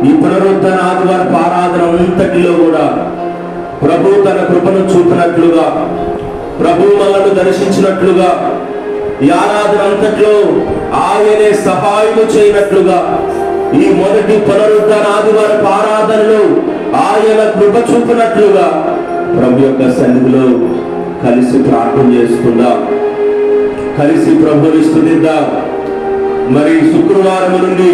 ఈ పునరుద్ధరణ ఆదివారపు ఆరాధన అంతటిలో కూడా ప్రభు తన కృపను చూపినట్లుగా, ప్రభు మనల్ని దర్శించినట్లుగా, ఈ ఆరాధన అంతట్లో ఆయనే సహాయము చేయనట్లుగా, ఈ మొదటి పునరుద్ధరణ ఆదివారపు ఆరాధనలో ఆయన కృప చూపినట్లుగా ప్రభు యొక్క సన్నిధిలో కలిసి ప్రార్థన చేసుకుందాం, కలిసి ప్రభుని స్తుతిద్దాం. మరి శుక్రవారం నుండి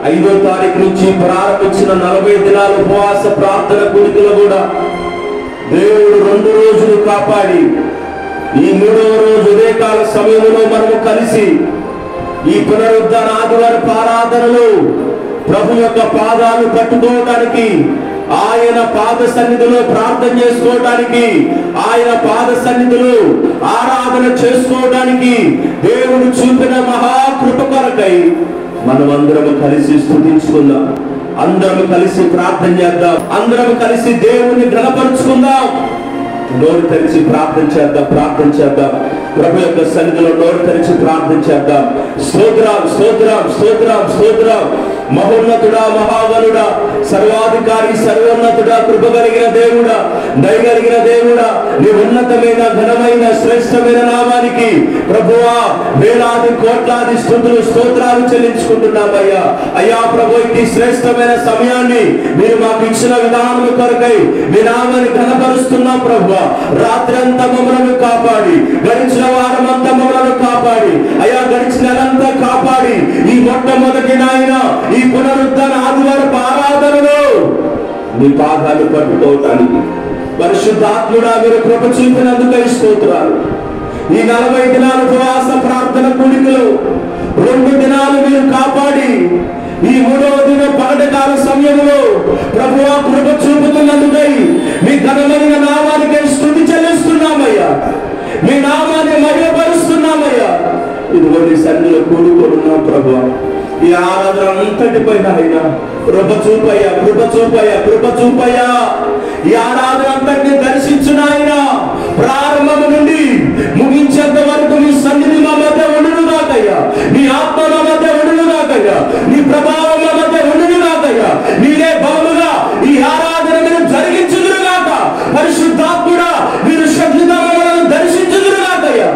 5వ తారీఖు నుంచి ప్రారంభించిన 40 దినాల ఉపవాస ప్రార్థన కూడికలు కూడా దేవుడు 2 రోజులు కాపాడి ఈ 3వ రోజు ఉదయకాల సమయంలో మనము కలిసి ఈ పునరుద్ధరణ ఆదివారపు ఆరాధనలో ప్రభు యొక్క పాదాలు పట్టుకోవడానికి, ఆయన పాద సన్నిధిలో ప్రార్థన చేసుకోవడానికి, ఆయన పాద సన్నిధిలో ఆరాధన చేసుకోవడానికి దేవుడు చూపిన మహాకృప కొరకై మనమందరము కలిసి స్తుతించుకుందాం, అందరం కలిసి ప్రార్థన చేద్దాం, అందరం కలిసి దేవుణ్ణి ఘనపరుచుకుందాం. నోరు తెరిచి ప్రార్థన చేద్దాం, ప్రార్థన చేద్దాం. ప్రభు యొక్క సన్నిధిలో నోరు తెరిచి ప్రార్థన చేద్దాం. స్తోత్రం, స్తోత్రం, స్తోత్రం, స్తోత్రం. మహోన్నతుడా, మహాబలుడా, సర్వాధికారి, సర్వోన్నతుడా, కృప కలిగిన దేవుడా, దయగలిగిన దేవుడా, నీ ఉన్నతమైన ఘనమైన శ్రేష్టమైన నామానికి ప్రభువా వేలాది కోట్లాది స్తుతులు స్తోత్రాలు చెల్లించుకుంటున్నామయ్యా. అయ్యా ప్రభు, ఈ శ్రేష్టమైన సమయాన్ని మీరు మాకు ఇచ్చిన విధానం కొరకై మీ నామాన్ని ఘనపరుస్తున్నాం ప్రభువా. రాత్రి అంతా మమ్మలను కాపాడి, గడిచిన వారం అంతా మమ్మలను కాపాడి, అయ్యా గడిచిన నెలంతా కాపాడి, ఈ మొట్టమొదటి నాయన ఈ పునరుద్ధరణ ఆదివారపు ఆరాధనలో మీ పాదాలు పట్టుకోవటానికి పరిశుద్ధాత్ముడా మీరు కృప చూపినందుకై స్తోత్రాలు. ఈ 40 దినాల ఉపవాస ప్రార్థన కూడికలు 2 దినాలు మీరు కాపాడి ఈ 3వ దిన పగటికాల సమయంలో ప్రభువా కృప చూపుతున్నందుకై మీ ఘనమైన నామానికి స్తుతి చెల్లిస్తున్నామయ్యా, మీ నామాన్ని మహిమపరుస్తున్నామయ్యా. ఇదిగోని సన్నిధిలో కూడుకొనున్నాం ప్రభువా. ఈ ఆరాధన అంతటిపైన అయినా కృప చూపయ్యా, కృప చూపయ్యా, కృప చూపయ్యా. ఈ ఆరాధన అంతటిని దర్శించునాయన ప్రారంభం నుండి ముగించేంత వరకు మీ సన్నిధి మా మధ్య ఉండునుగాకయ్యా, నీ ఆత్మ మా మధ్య ఉండునుగాకయ్యా, నీ ప్రభావం మా మధ్య ఉండునుగాకయ్యా. నీరే బలముగా ఈ ఆరాధన మీరు జరిగించుదురుగాక. పరిశుద్ధాత్ముడా మీరు శక్తితో మమ్మల్ని దర్శించుదురుగాకయ్యా.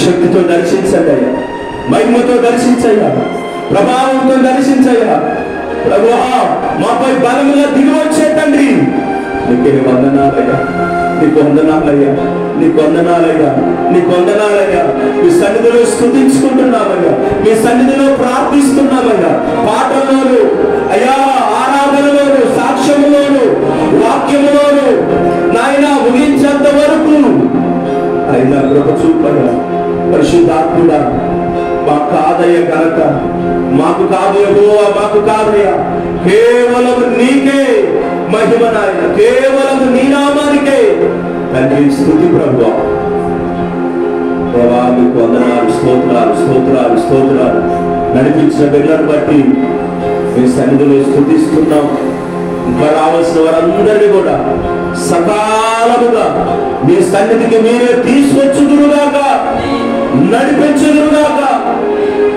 శక్తితో దర్శించండి అయ్యా, మహిమతో దర్శించయ్యా, ప్రభావంతో దర్శించయ్యా. ప్రభువా మాపై బలముగా దిగి వచ్చే తండ్రి నీకే వందనాలయ్యా, నీకు వందనాలయ్యా, నీకు వందనాలయ్యా, నీకు వందనాలయ్యా. మీ సన్నిధిలో స్తుతించుకుంటున్నామయ్యా, మీ సన్నిధిలో ప్రార్థిస్తున్నామయ్యా. పాటల్లోను అయ్యా, ఆరాధనలోను, సాక్ష్యములోను, వాక్యములోను నాయన ముగించేంత వరకు అయినా కృప చూపయ్యా. పరిశుద్ధాత్ముడా మాకు కాదయ్య ఘనత, మాకు కాదు యెహోవా, మాకు కాదయ్యా, కేవలం నీకే మహిమ నాయన, కేవలం నీ నామానికే తండ్రి స్తుతి ప్రభువా. దేవా మీకు వందనాలు, స్తోత్రాలు, స్తోత్రాలు, స్తోత్రాలు. నడిపించిన బిడ్డలను బట్టి మీ సన్నిధిలో స్తుతిస్తున్నాం. ఇంకా రావాల్సిన వారందరినీ కూడా సకాలముగా మీ సన్నిధికి మీరే తీసుకొచ్చుదురుగాక, నడిపించుదురుగాక.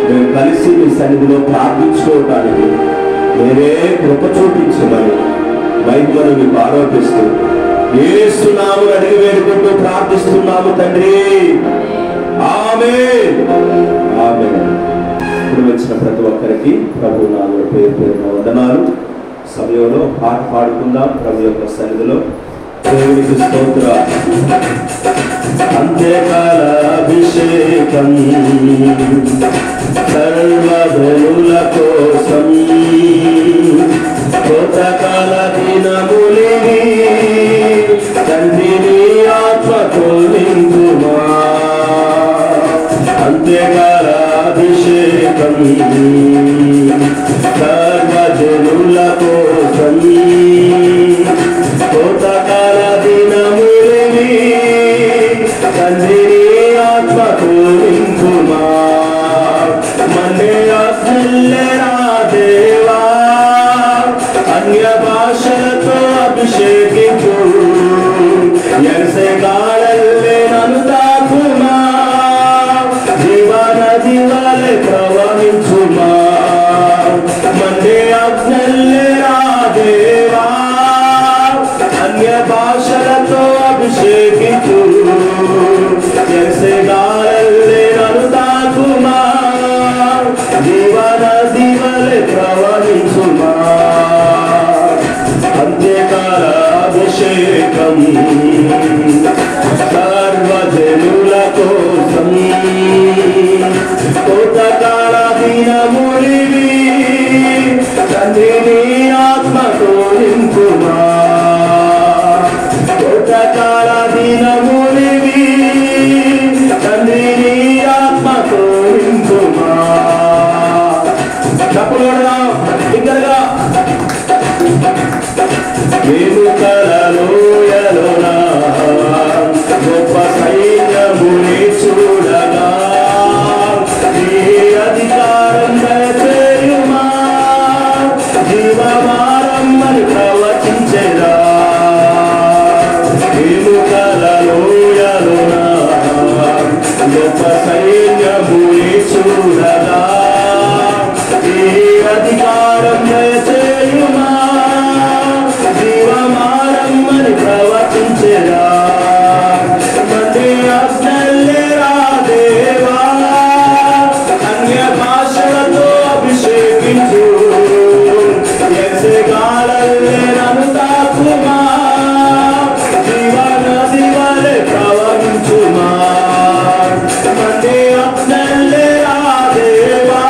మేము కలిసి మీ సన్నిధిలో ప్రార్థించుకోవటానికి మీరే కృప చూపించమని మహిమను మీకు ఆరోపిస్తూ యేసు నామమున అడిగి వేడుకుంటూ ప్రార్థిస్తున్నాము తండ్రి. ఆమేన్, ఆమేన్. ఇప్పుడు వచ్చిన ప్రతి ఒక్కరికి ప్రభు నామమున పేరు పేరున వందనాలు. సమయంలో పాట పాడుకుందాం ప్రభు యొక్క సన్నిధిలో. దేవునికి స్తోత్రం. అంత్యకాల అభిషేకం సర్వధనుల కోసం, కోతకాల దినములివి తండ్రిని ఆత్మతో నింపుమా. అంత్యకాల అభిషేకం సర్వజనుల కోసం, కోతకాల దినములివి తండ్రిని ఆత్మతో నింపుమా. మన్యరా దేవా అన్య భాషలతో అభిషేకించు, ఎనసే కాలల్లే నన్ను తాకుమా, జీవనది వలె ప్రవహించుమా. తండ్రిని ఆత్మతో నింపుమా కోటకాల దినమునివి తండ్రిని ఆత్మతో నింపుమా తప్పుగా దగ్గరగా వెలుకలలోయలోనా గొప్ప సైన్యముని చూడగా నీ అధికారం దయచేయుమా జీవమారమ్మని ప్రవచించెదా వెలుకలలోయలోనా గొప్ప సైన్యముని చూడగా నీ అధికారం దయచేయుమా జీవమారమ్మని ప్రవచించెదా తండ్రి ఆజ్ఞలేరా దేవా అన్య భాషలతో అభిషేకించు యెహోవాలే నన్ను తాకుమా జీవనది వలె ప్రవహించుమా తండ్రి ఆజ్ఞలేరా దేవా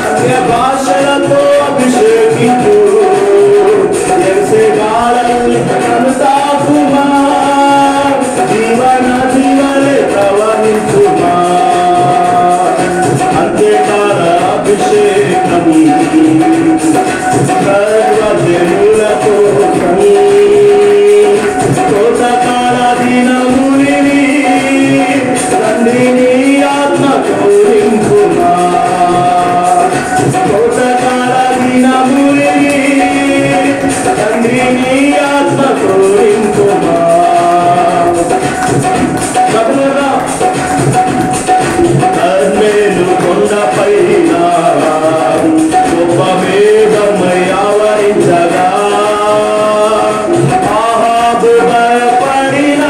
అన్య భాషలతో అభిషేకించు నన్ను తాకుమా జీవనది వలె ప్రవహించుమా అంత్యకాల అభిషేకం సర్వజనుల కోసం కోటకాల దినమునివి తండ్రిని ఆత్మతో నింపుమా కోటకాల దినమునివి తండ్రిని ఆత్మతో నింపుమా కర్మేలు కొండపైన గొప్ప మేఘమై ఆవరించగా ఆహాబు భయపడిన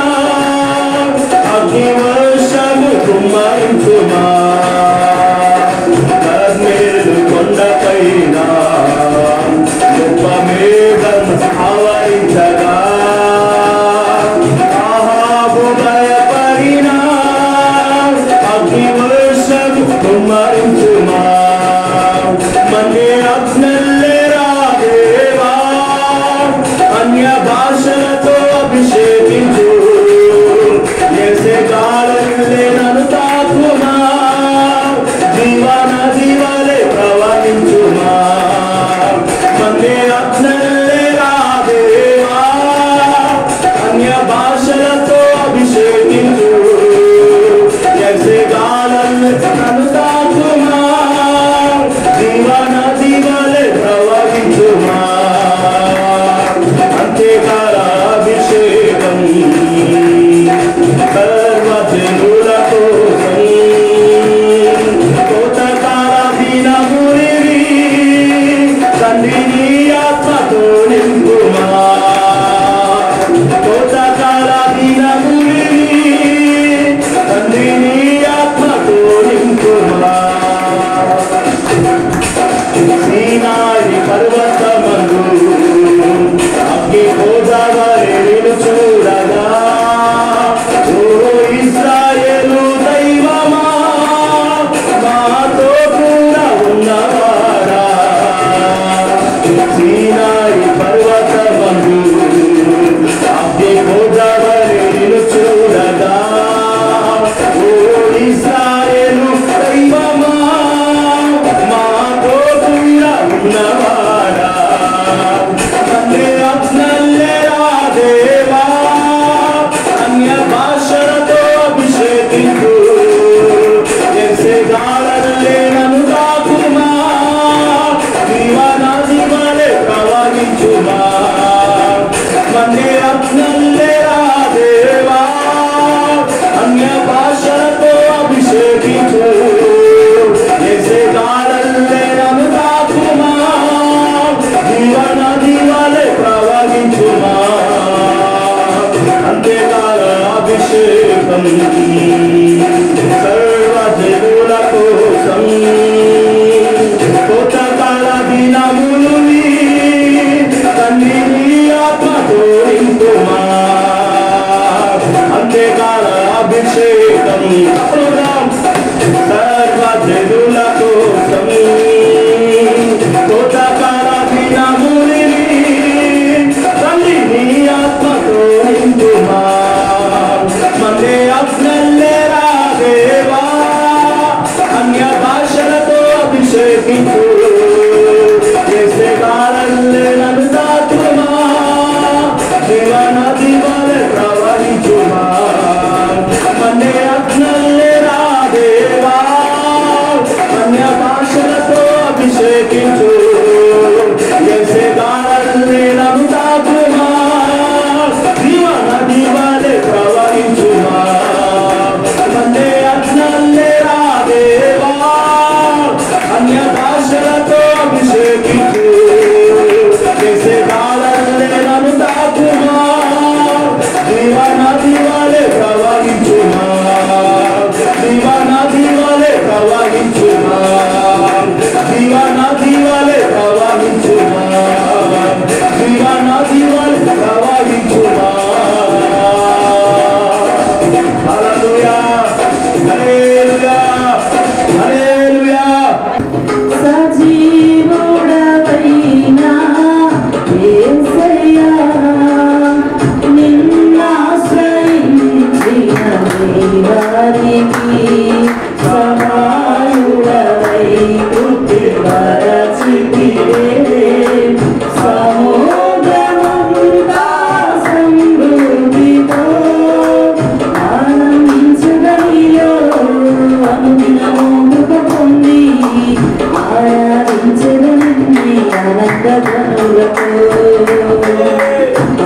అగ్ని వర్షము కుమ్మరించుమా కర్మేలు కొండపైన గొప్ప మేఘం ఆవరించగా ఆహాబు భయపడిన అగ్ని వర్షము కుమ్మరించుమా మన్నే ఆజ్ఞలేరా దేవా అన్య భాషలతో అభిషేకించు యెహోవాలే నన్ను తాకుమా జీవనది వలె ప్రవహించుమా మన్నే ఆజ్ఞలేరా దేవా అన్య భాషలతో అభిషేకించు యెహోవాలే నన్ను తాకుమా జీవనది వలె ప్రవహించుమా అంత్యకాల అభిషేకం సర్వజనుల కోసం కోటకాల దినమునివి తండ్రిని ఆత్మతో నింపుమా కోటకాల దినమునివి తండ్రిని ఆత్మతో నింపుమా సీనాయి పర్వతమందు అగ్ని గోదావరి నిన్ను చూడగా ఓ ఇశ్రాయేలు దైవమా మాతో కూడా ఉన్నవాడా సీనాయి పర్వతమందు అగ్ని గోదావరి నిన్ను చూడగా ఓ ఇశ్రాయేలు దైవమా మాతో కూడా ఉన్నవాడా తండ్రి ఆజ్ఞలేరా దేవా అన్య భాషలతో అభిషేకించు యెహోవాలే నన్ను తాకుమా జీవనది వలె ప్రవహించుమా మన్నే ఆజ్ఞలేరా దేవా అన్య భాషలతో అభిషేకించు యెహోవాలే నన్ను తాకుమా జీవనది వలె ప్రవహించుమా అంత్యకాల అభిషేకం సర్వజనుల కోసం కోటకాల దినమునివి తండ్రిని ఆత్మతో నింపుమా అంత్యకాల అభిషేకం సర్వజనుల కోసం కోట అభిషేకించు యేసే కాలల్లే నన్ను తాకుమా జీవనది వలె ప్రవహించుమా మన్నే అగ్నల్లే రా దేవా అన్య భాషలతో అభిషేకించు యేసే కాలల్లే నన్ను తాకుమా జీవనది వలె ప్రవహించుమా మన్నే అగ్నల్లే రా దేవా అన్య భాషలతో అభిషేకించు యేసే కాలల్లే నన్ను తాకుమా జీవనది వలె ప్రవహించుమా జీవనది వలె ప్రవహించుమా జీవనది వలె ప్రవహించుమా జీవనది వలె ప్రవహించుమా హల్లెలూయా హల్లెలూయా హల్లెలూయా సజీవుడవైనా యేసయ్యా నిన్నాశ్రయించిన వారికి సహాయుడవై తృప్తిపరచితివే సముద్రమంతా సమృద్ధితో ఆనందించగలిలో అనుదినము కృప పొంది ఆరాధించగలిని ఆనందగనులతో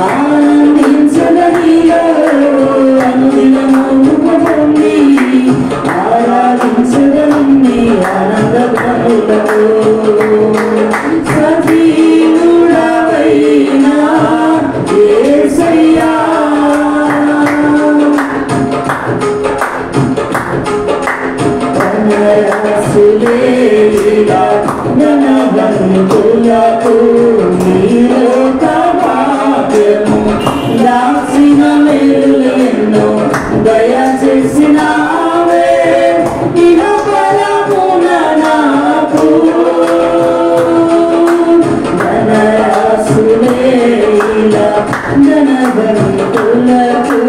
ఆనందించగలిలో అనుదినము కృప పొంది ఆరాధించగలిని ఆనందగనులతో సజీవుడవైనా యేసయ్యా సులేలా ధనవంతులకు నీలోక భాగ్యము దాచిన మేలులెన్నో దయచేసినావే ఇహ ఫలమున నాకు ధనరాశులేలా ధనవంతులకు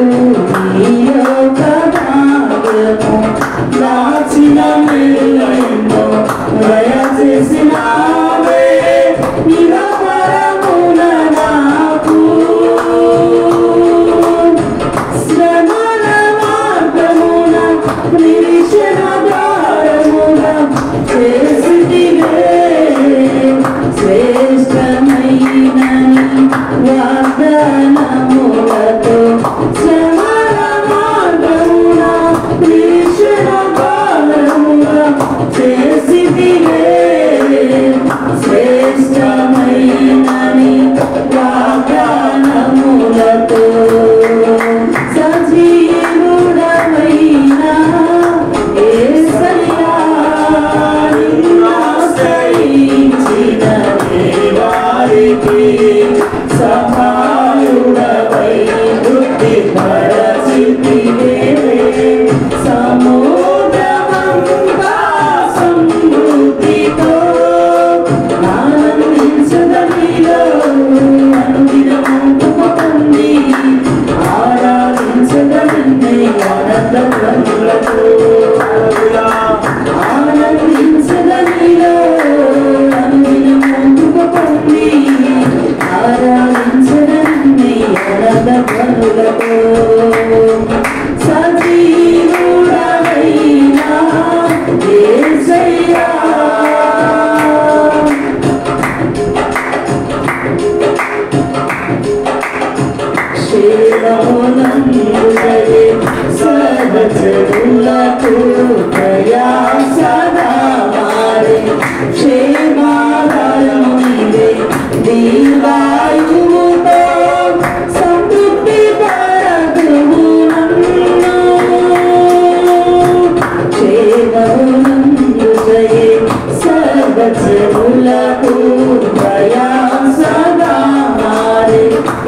నీలోక భాగ్యము దాచిన మేలులెన్నో దయచేసినావే ఇహ ఫలమున నాకు శ్రమల మార్గమున నిరీక్షణ ద్వారమున చేసితివే శ్రేష్టమైనని వాగ్దానములతో శ్రమల మార్గమున నిరీక్షణ ద్వారమున చేసితివే శ్రేష్టమైనని వాగ్దానములతో సజీవుడవైనా యేసయ్యా నిన్నాశ్రయించిన వారికి సహాయుడవై తృప్తిపరచితివే సముద్రమంతా సమృద్ధితో ఆనందించగలిలో అనుదినము కృప పొంది ఆరాధించగలిని ఆనందగనులతో ఆనందించగలిలో అనుదినము కృప పొంది ఆరాధించగలిని ఆనందగనులతో సజీవుడవైనా యేసయ్యా క్షేమమునందుదయే సహచరులకు ప్రయాసగా మారే క్షేమాధారము నీవే దీర్ఘాయువుతో సంతృప్తి పరతువు నన్ను క్షేమమునందుదయే సహచరులకు ప్రయాసగా మారే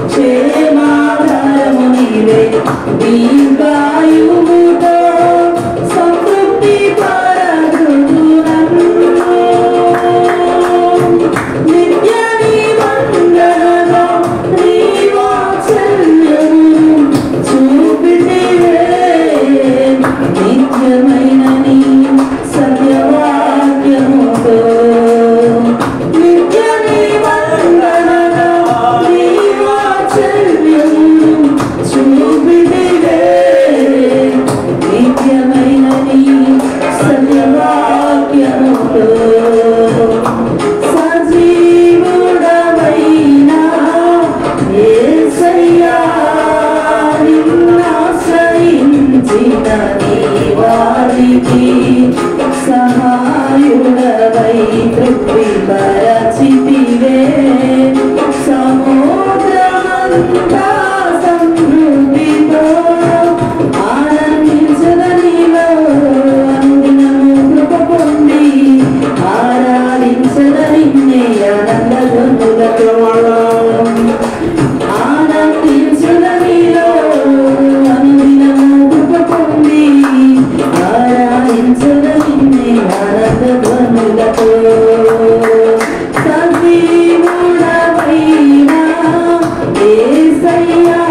క్షేమాధారము నీవే దీర్ఘాయువుతో సంతృప్తి పరతువు నన్ను సహాయుడవై తృప్తిపరచితివే సముద్రమంతా సమృద్ధితో ఆనందించదనిలో అనుదినము కృప పొంది ఆరాధించదనిన్నే ఆనందధ్వనులతో ఆనందించదనిలో అనుదినము కృప పొంది ఆరాధించదనిన్నే ఆనందధ్వనులతో సజీవుడవైనా యేసయ్యా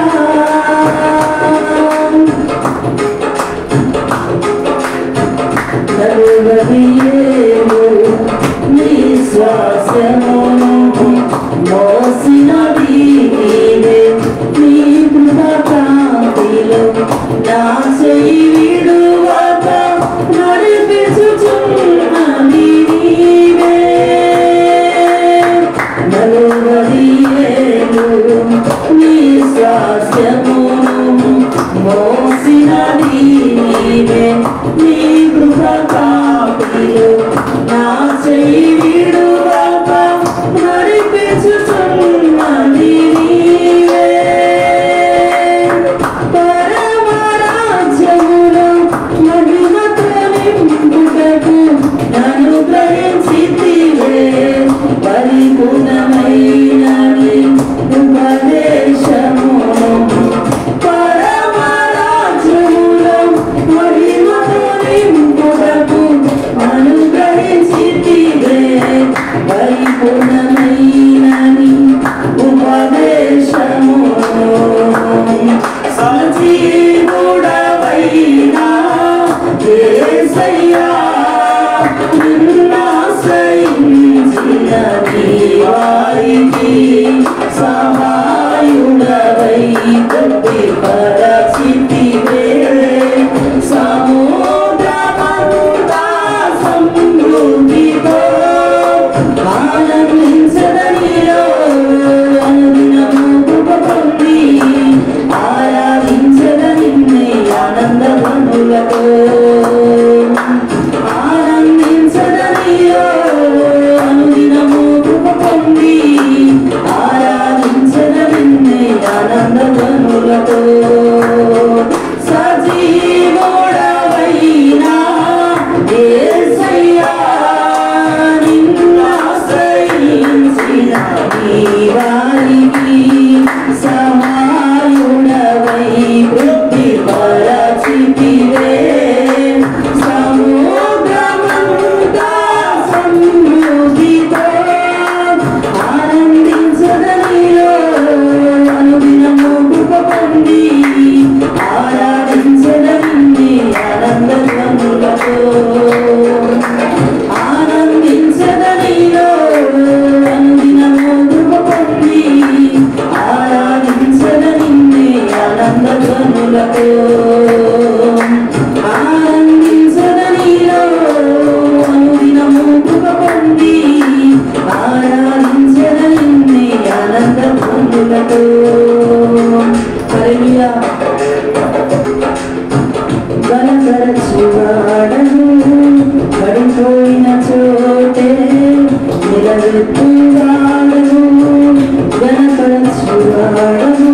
నలువదియేలు నీ శ్వాసమును మోసినది నీవే నీ కృపకాంతిలో నా చెయ్యి విడువక నడిపించుచున్నది నీవే నలువదియేలు నీ శ్వాసమును మోసినది నీవే నీ కృపకాంతిలో నా చెయ్యి విడువక నడిపించుచున్నది నీవే పరమరాజ్యములో మహిమతో నింపుటకు నన్ను గ్రహించితివే పరిపూర్ణమైన నీ ఉపదేశమును పరమరాజ్యములో మహిమతో నింపుటకు నన్ను గ్రహించితివే పరిపూర్ణమైన నీ ఉపదేశమును సజీవుడవైనా యేసయ్యా నిన్నాశ్రయించిన నీ వారికి సహాయుడవై తృప్తిపరచితివే సముద్రమంతా సమృద్ధితో ఆనందించదనిలో అనుదినము కృప పొంది ఆరాధించదనిన్నే ఆనందధ్వనులతో ఆనందించదనిలో అనుదినము కృప పొంది ఆరాధించదనిన్నే ఆనందధ్వనులతో సజీవుడవైనా యేసయ్యా నిన్నాశ్రయించిన నీ వారికి సహాయుడవై తృప్తిపరచితివే సముద్రమంతా సమృద్ధితో ఆనందించదనిలో అనుదినము కృప పొంది ఆరాధించదనిన్నే ఆనందధ్వనులతో ఆనందించదనిలో అనుదినము కృప పొంది ఆరాధించదనిన్నే ఆనందధ్వనులతో ఆనందించదనిలో అనుదినము కృప పొంది ఆరాధించదనిన్నే ఆనందధ్వనులతో హల్లెలూయా గణపరచువాడను పడిపోయిన చోటే నిలబెట్టువాడను గణపరచువాడను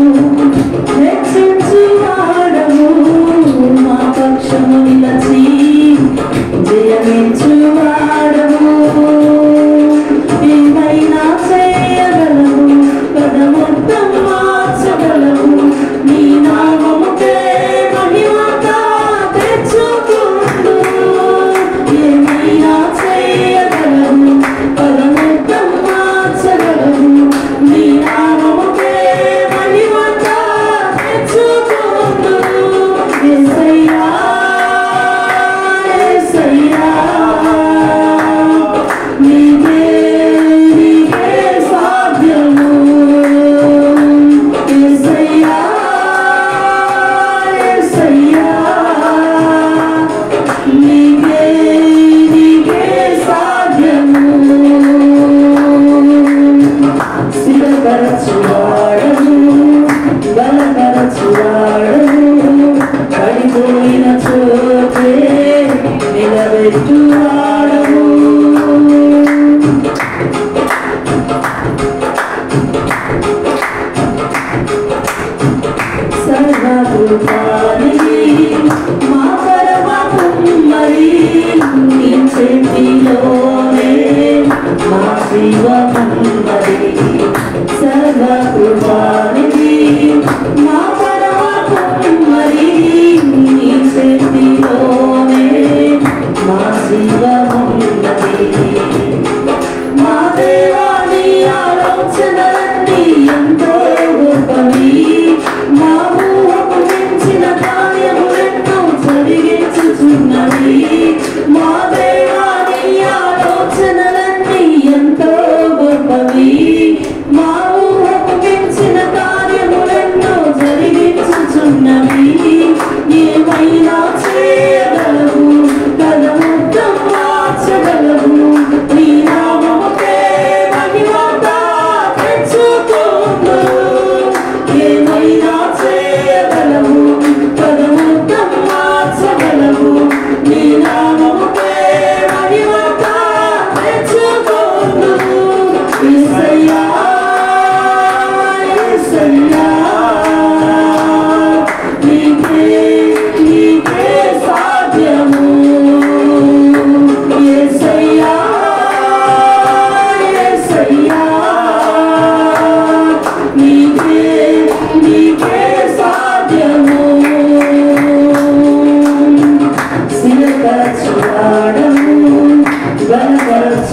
హెచ్చించువాడను మా పక్షము నిలచి జయమించువాడను ఏమైనా చేయగలము పద మొత్తం మార్చగలము నీ నామముకే మహిమంతా తెచ్చుకుందు ఏమైనా చేయగలము పద మొత్తం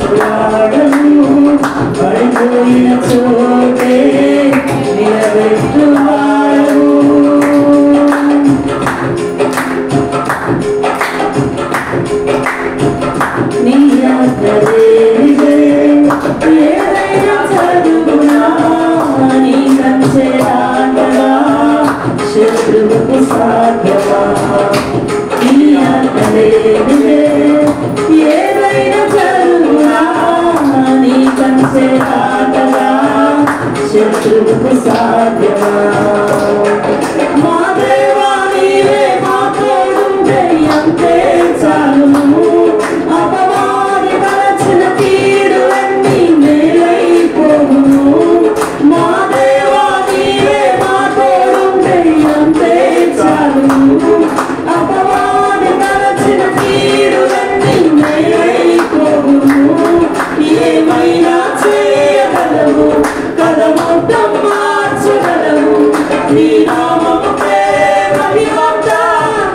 బలపరచువాడవు పడిపోయిన చోటే నిలబెట్టువాడవు నీ ఆజ్ఞలేనిదే ఏదైనా జరుగునా నీ కంచె దాటగా శత్రువుకు సాధ్యమా నీ ఆజ్ఞలేనిదే ఏదైనా జరుగునా నీ కంచె దాటగా శత్రువుకు సాధ్యమా మా దేవా నీవే మా తోడుంటే అంతే చాలును అపవాది తలచిన కీడులన్నీ మేలైపోవును మా దేవా నీవే మా తోడుంటే అంతే చాలును అపవాది తలచిన కీడులన్నీ మేలైపోవును ఏమైనా చేయగలవు కదమొత్తం మార్చగలవు నీ నామముకే మహిమంతా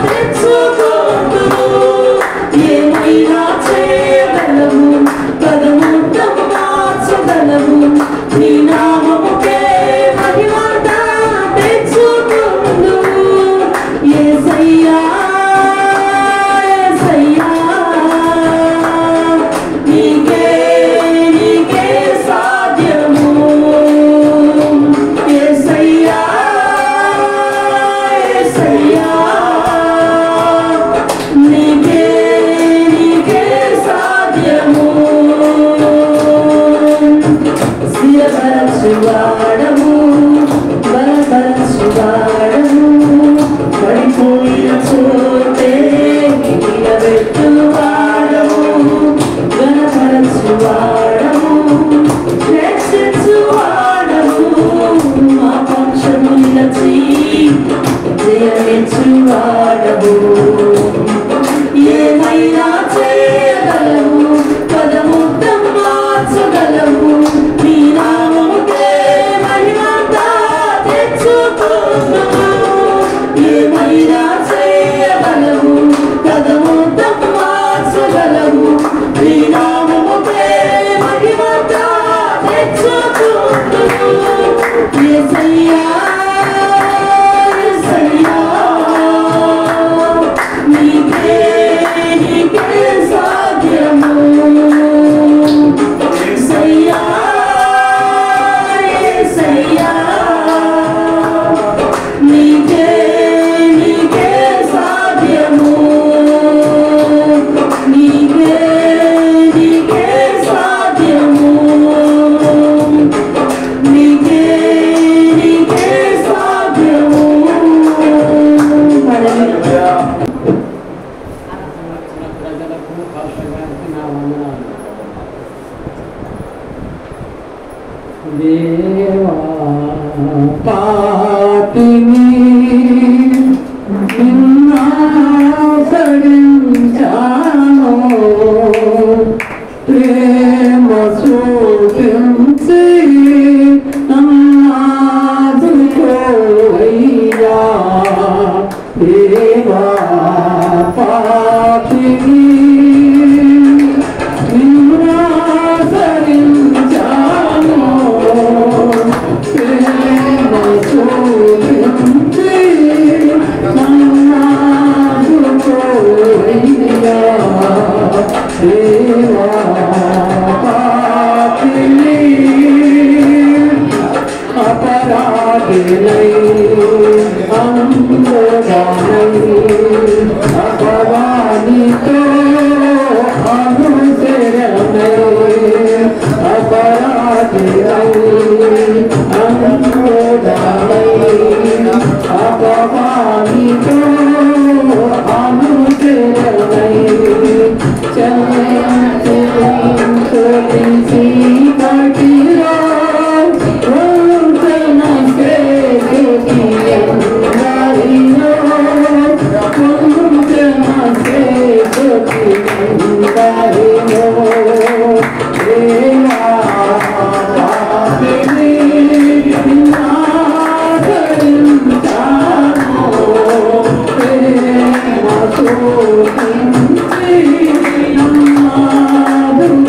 తెచ్చుకుందుము ఏమైనా చేయగలవు కదమొత్తం మార్చగలవు నీ నామముకే మహిమంతా తెచ్చుకుందుము యేసయ్యా యేసయ్యా నీకే నీకే సాధ్యము యేసయ్యా యేసయ్యా నీకే నీకే సాధ్యము స్థిరపరచువాడవు బలపరచువాడవు పడిపోయిన చోటే నిలబెట్టువాడవు బలపరచువాడవు రక్షించువాడవు మా పక్షము నిలచి జయమిచ్చువాడవు ఏమైనా చేయగలవు పదముద్దం మార్చగలవు నీ నామముకే మహిమంతా తెచ్చుకుందుము ఏమైనా చేయగలవు పదముద్దం మార్చగలవు నీ నామముకే మహిమంతా తెచ్చుకుందుము యేసయ్యా యేసయ్యా నీకే నీకే సాధ్యము యేసయ్యా యేసయ్యా నీకే నీకే సాధ్యము నీకే నీకే సాధ్యము నీకే నీకే సాధ్యము హల్లెలూయా ప్రజలకు పాస్టర్గారికి నా వందనాలు. దేవా పాపిని నిన్నాసరించాను ప్రేమ చూపించి నన్నాదుకోవయ్యా దేవా పాపిని నిన్నాసరించాను ప్రేమ చూపించి నన్నాదుకోవయ్యా దేవా పాపిని अपराधिनै अंगदानै अपराधितो अनुसरणै अपराधिनै अंगदानै अपराधितो अनुसरणै चलते चलते कटिरा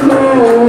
Oh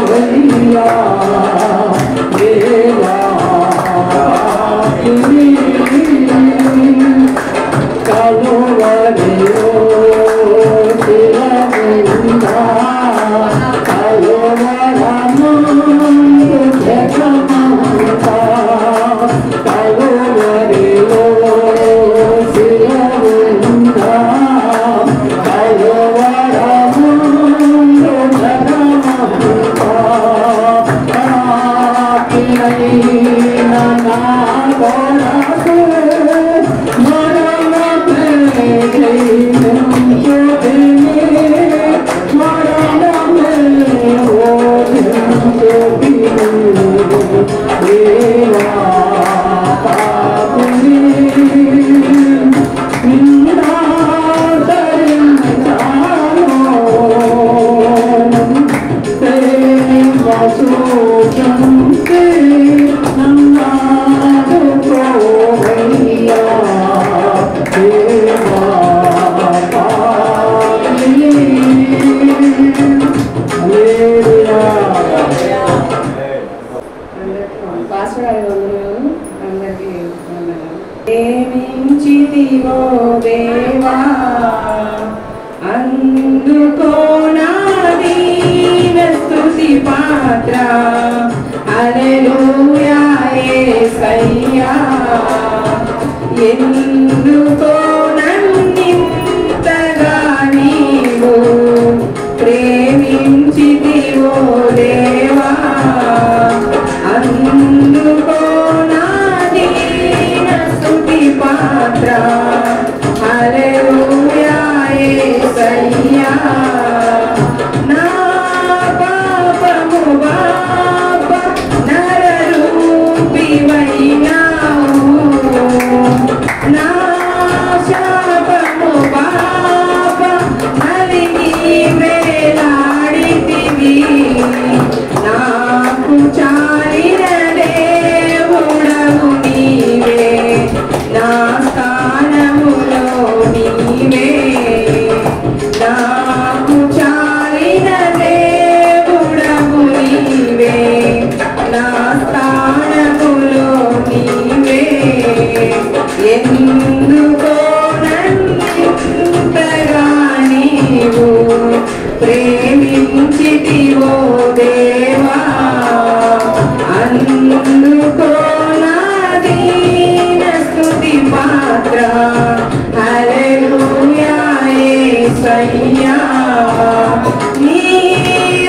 ప్రేమించితివో దేవా అందుకో నా దీన స్తుతి పాత్ర హల్లెలూయా యేసయ్యా ఎందుకో నన్నింతగా నీవు ప్రేమించితివో దేవా అందుకో నా దీన స్తుతి పాత్ర హల్లెలూయా యేసయ్యా నా పాపము బాప నరరూపివైనావు నా శాపము బాప నలిగి వేలాడితివి నాకు చాలిన దేవుడవు నీవే నా స్థానములో నీవే నాకు చాలిన దేవుడవు నీవే నా స్థానములో నీవే ఎందుకో నన్నింతగా నీవు ప్రేమించితివో దేవా అందుకో నా దీన స్తుతి పాత్ర హల్లెలూయా యేసయ్యా నీ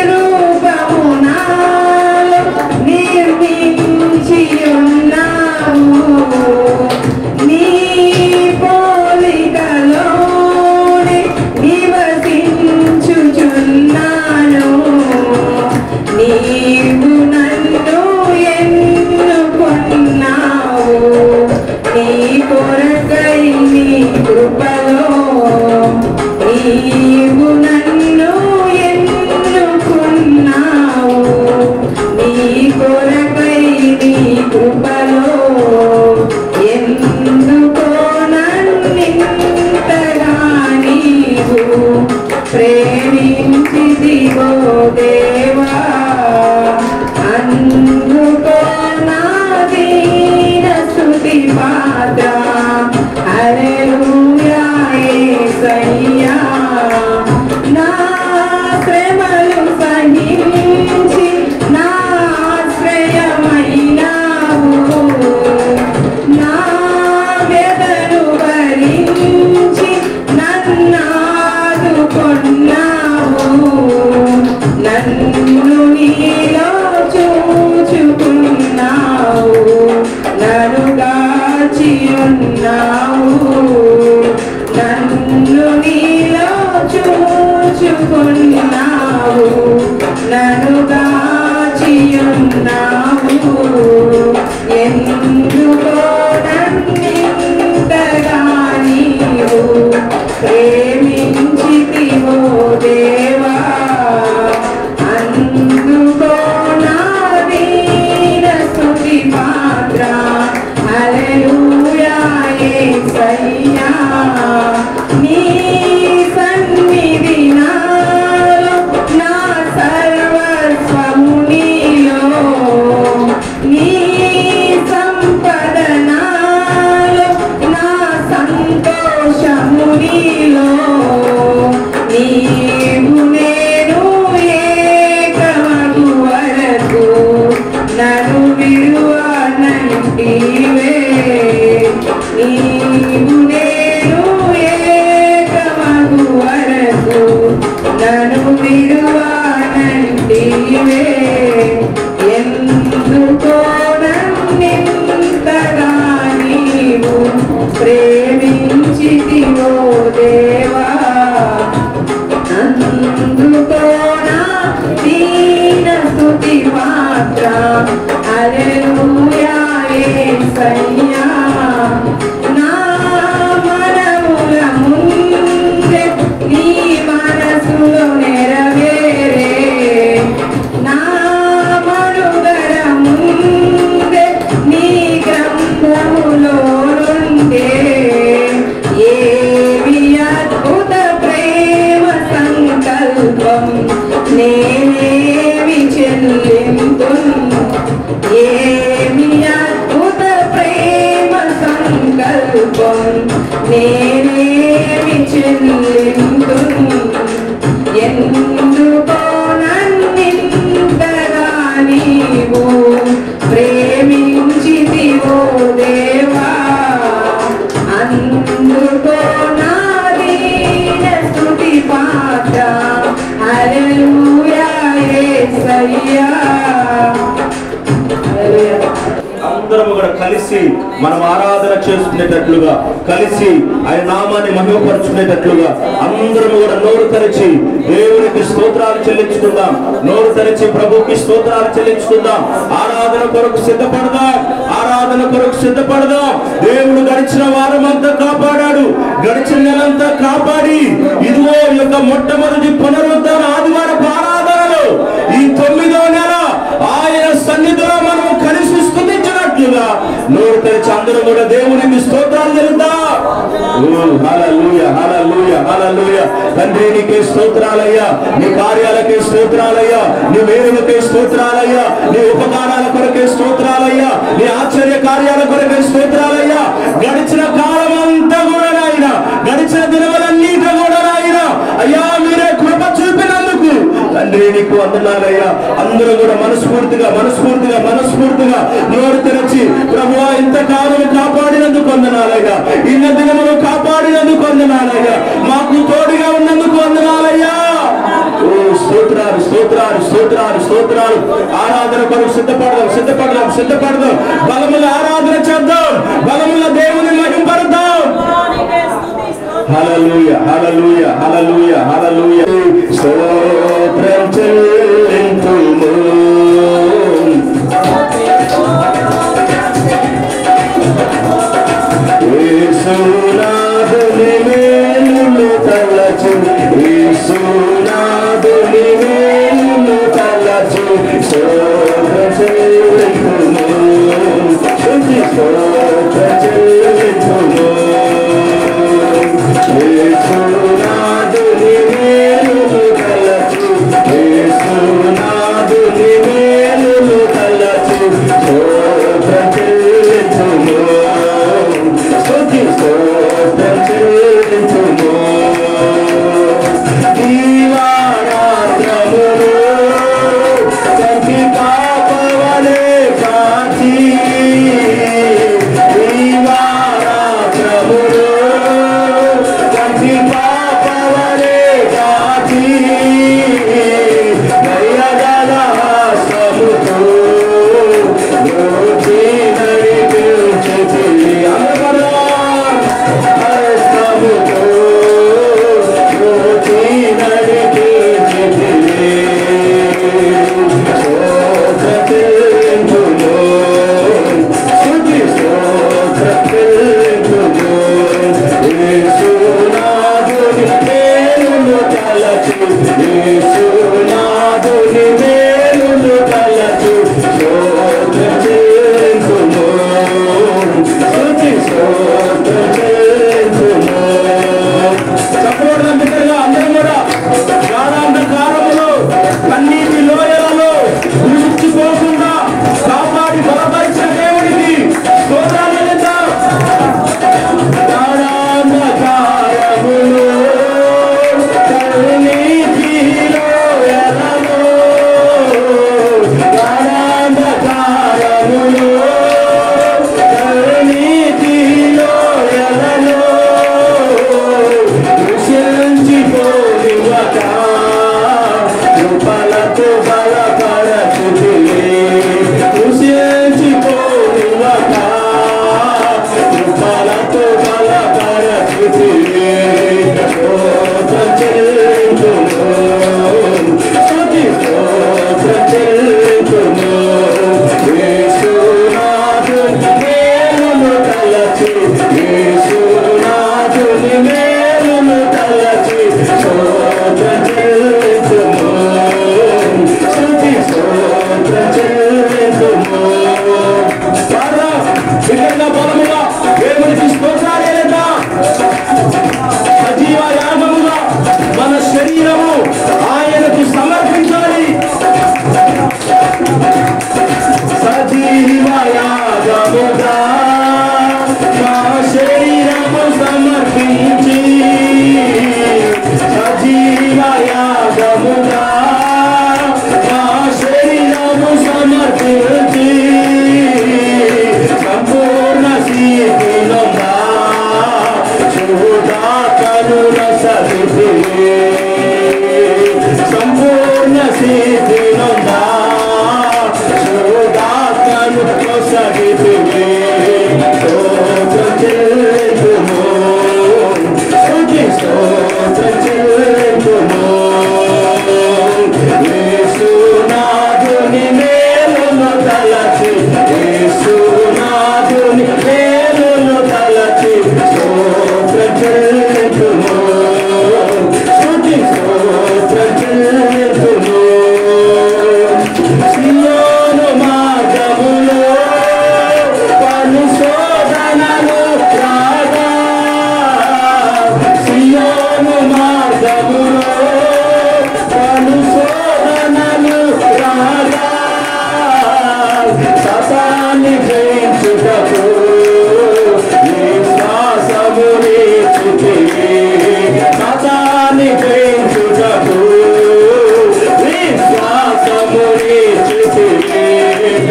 రూపము నాలో నిర్మించి ఉన్నావు నీ పోలికలోనే నివసించుచున్నాను నీవు నన్ను ఎన్నుకున్నావు నీ కొరకై నీ కృపలో నీవు నన్ను ఎన్నుకున్నావు నీ కొరకై నీ కృపలో ఎందుకో నన్నింతగా నీవు ప్రేమించితివో దేవా అందుకో నా దీన స్తుతి పాత్ర హల్లెలూయా యేసయ్యా నా శ్రమలు సహించి నా ఆశ్రయమైనావు నా వ్యధను భరించి నన్నాదుకొన్నావు నన్ను నీలో చూచుకున్నావు నన్ను గాచి ఉన్నావు నన్ను నీలో చూచుకున్నావు నన్ను గాచి ఉన్నావు ఎందుకో నన్నింతగా నీవు ప్రేమించితివో దేవా అందుకో నా దీన స్తుతి పాత్ర హల్లెలూయా యేసయ్యా నీ సన్నిధి నాలో నా సర్వస్వము నీలో నీ సంపద నాలో నా సంతోషము నీలో నీవు నేను ఏకమగు వరకు నన్ను విడువనంటివే నీవు నేను ఏకమగు వరకు నన్ను విడువనంటివే ఎందుకో నన్నింతగా నీవు ప్రేమించితివో దేవా అందుకో నా దీన స్తుతి పాత్ర హల్లెలూయా యేసయ్యా నా మనముల ముందే నీ మనసులో నెరవేరే నా నేనేమి చెల్లింతును ఎందుకో నన్నింతగా నీవు ప్రేమించితివో దేవా అందుకో నా దీన స్తుతి పాత్ర హల్లెలూయా యేసయ్యా హల్లెలూయా. అందరం కూడా కలిసి మనం ఆరాధన చేసుకునేటట్లుగా, కలిసి ఆయన నామాన్ని మహిమపరుచుకునేటట్లుగా అందరం కూడా నోరు తెరిచి దేవునికి స్తోత్రాలు చెల్లించుకుందాం. నోరు తెరిచి ప్రభుకి స్తోత్రాలు చెల్లించుకుందాం. ఆరాధన కొరకు సిద్ధపడదాం. ఆరాధన కొరకు సిద్ధపడదాం. దేవుడు గడిచిన వారమంతా కాపాడాడు. గడిచిన నెలంతా కాపాడి ఇదిగో ఈ యొక్క మొట్టమొదటి పునరుద్ధరణ ఆదివారపు ఆరాధనలో ఈ 9వ నెల ఆయన సన్నిధిలో మనం కలిసి స్తుతించినట్లుగా నోరు తెరిచి అందరూ కూడా దేవునికి స్తోత్రాలు చెల్లిద్దాం. హల్లెలూయా హల్లెలూయా హల్లెలూయా. తండ్రి నీకే స్తోత్రాలయ్యా, నీ కార్యాలకే స్తోత్రాలయ్యా, నీ మేలులకే స్తోత్రాలయ్యా, నీ ఉపకారాల కొరకే స్తోత్రాలయ్యా, నీ ఆశ్చర్య కార్యాల కొరకే స్తోత్రాలయ్యా. గడిచిన కాలం అంతా కూడా నాయన, గడిచిన దినములన్నిటి కూడా నాయన అయ్యా మీరే కృప చూపినందుకు తండ్రి నీకు వందనాలయ్యా. అందరూ కూడా మనస్ఫూర్తిగా మనస్ఫూర్తిగా మనస్ఫూర్తిగా నోరు తెరచి ప్రభువా ఇంతకాలం కాపాడినందుకు వందనాలయ్యా, ఇన్న దినములు కాపాడినందుకు వందనాలయ్యా, మాకు తోడుగా ఉన్నందుకు వందనాలయ్యా. ఓ స్తోత్రాలు స్తోత్రాలు స్తోత్రాలు స్తోత్రాలు. ఆరాధన కొరకు సిద్ధపడదాం సిద్ధపడదాం సిద్ధపడదాం. బలముల ఆరాధన చేద్దాం, బలముల దేవుని మహిమపడదాం. హల్లెలూయా హల్లెలూయా హల్లెలూయా హల్లెలూయా. స్తోత్రం చెల్లింతుము యేసునాథుని మేలులు తలచు, యేసునాథుని మేలులు తలచు. స్తోత్రం చెల్లింతుము స్తోత్రం చెల్లింతుము. యేసునాథుని మేలులు తలచు, యేసునాథుని మేలులు తలచు. స్తోత్రం చెల్లింతుము స్తోత్రం చెల్లింతుము. దీవారాత్రములు కంటి పాపవలే కాచి, దీవారాత్రములు కంటి పాపవలే కాచి, దయగల హస్త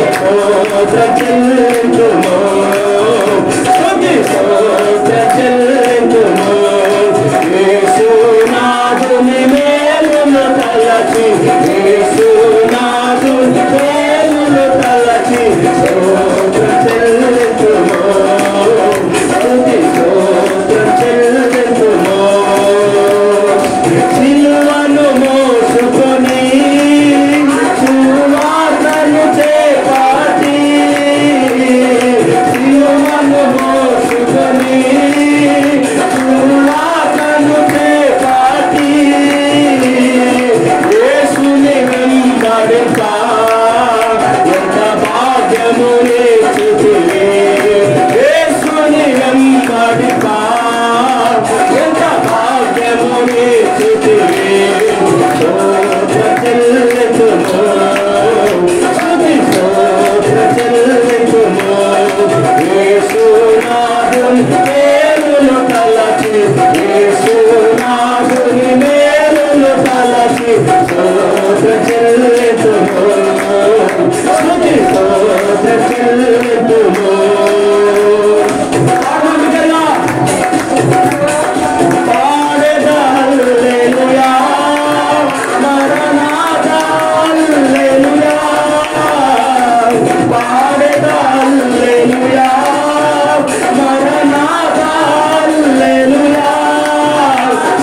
స్తోత్ర చెల్లించుము స్తుతి స్తోత్ర చెల్లించుము యేసునాథుని మేలును తలచి యేసునాథుని మేలును తలచి స్తోత్ర చెల్లించుము స్తుతి స్తోత్ర చెల్లించుము సిలువను మోసుకొని సువార్తను చేపట్టి సిలువను మోసుకొని సువార్తను చేపట్టి యేసుని వెంబడింపా ఎంత భాగ్యము నీచితివి యేసుని వెంబడింపా ఎంత భాగ్యము నీచితివి స్తోత్ర చెల్లించుము స్తుతి స్తోత్ర చెల్లించుము యేసునాథుని మేలును తలచి యేసునాథుని మేలును తలచి స్తోత్ర చెల్లించుము స్తుతి స్తోత్ర చెల్లించుము పాడెదా హల్లెలూయా మరణాథా హల్లెలూయా పాడెదా హల్లెలూయా మరణాథా హల్లెలూయా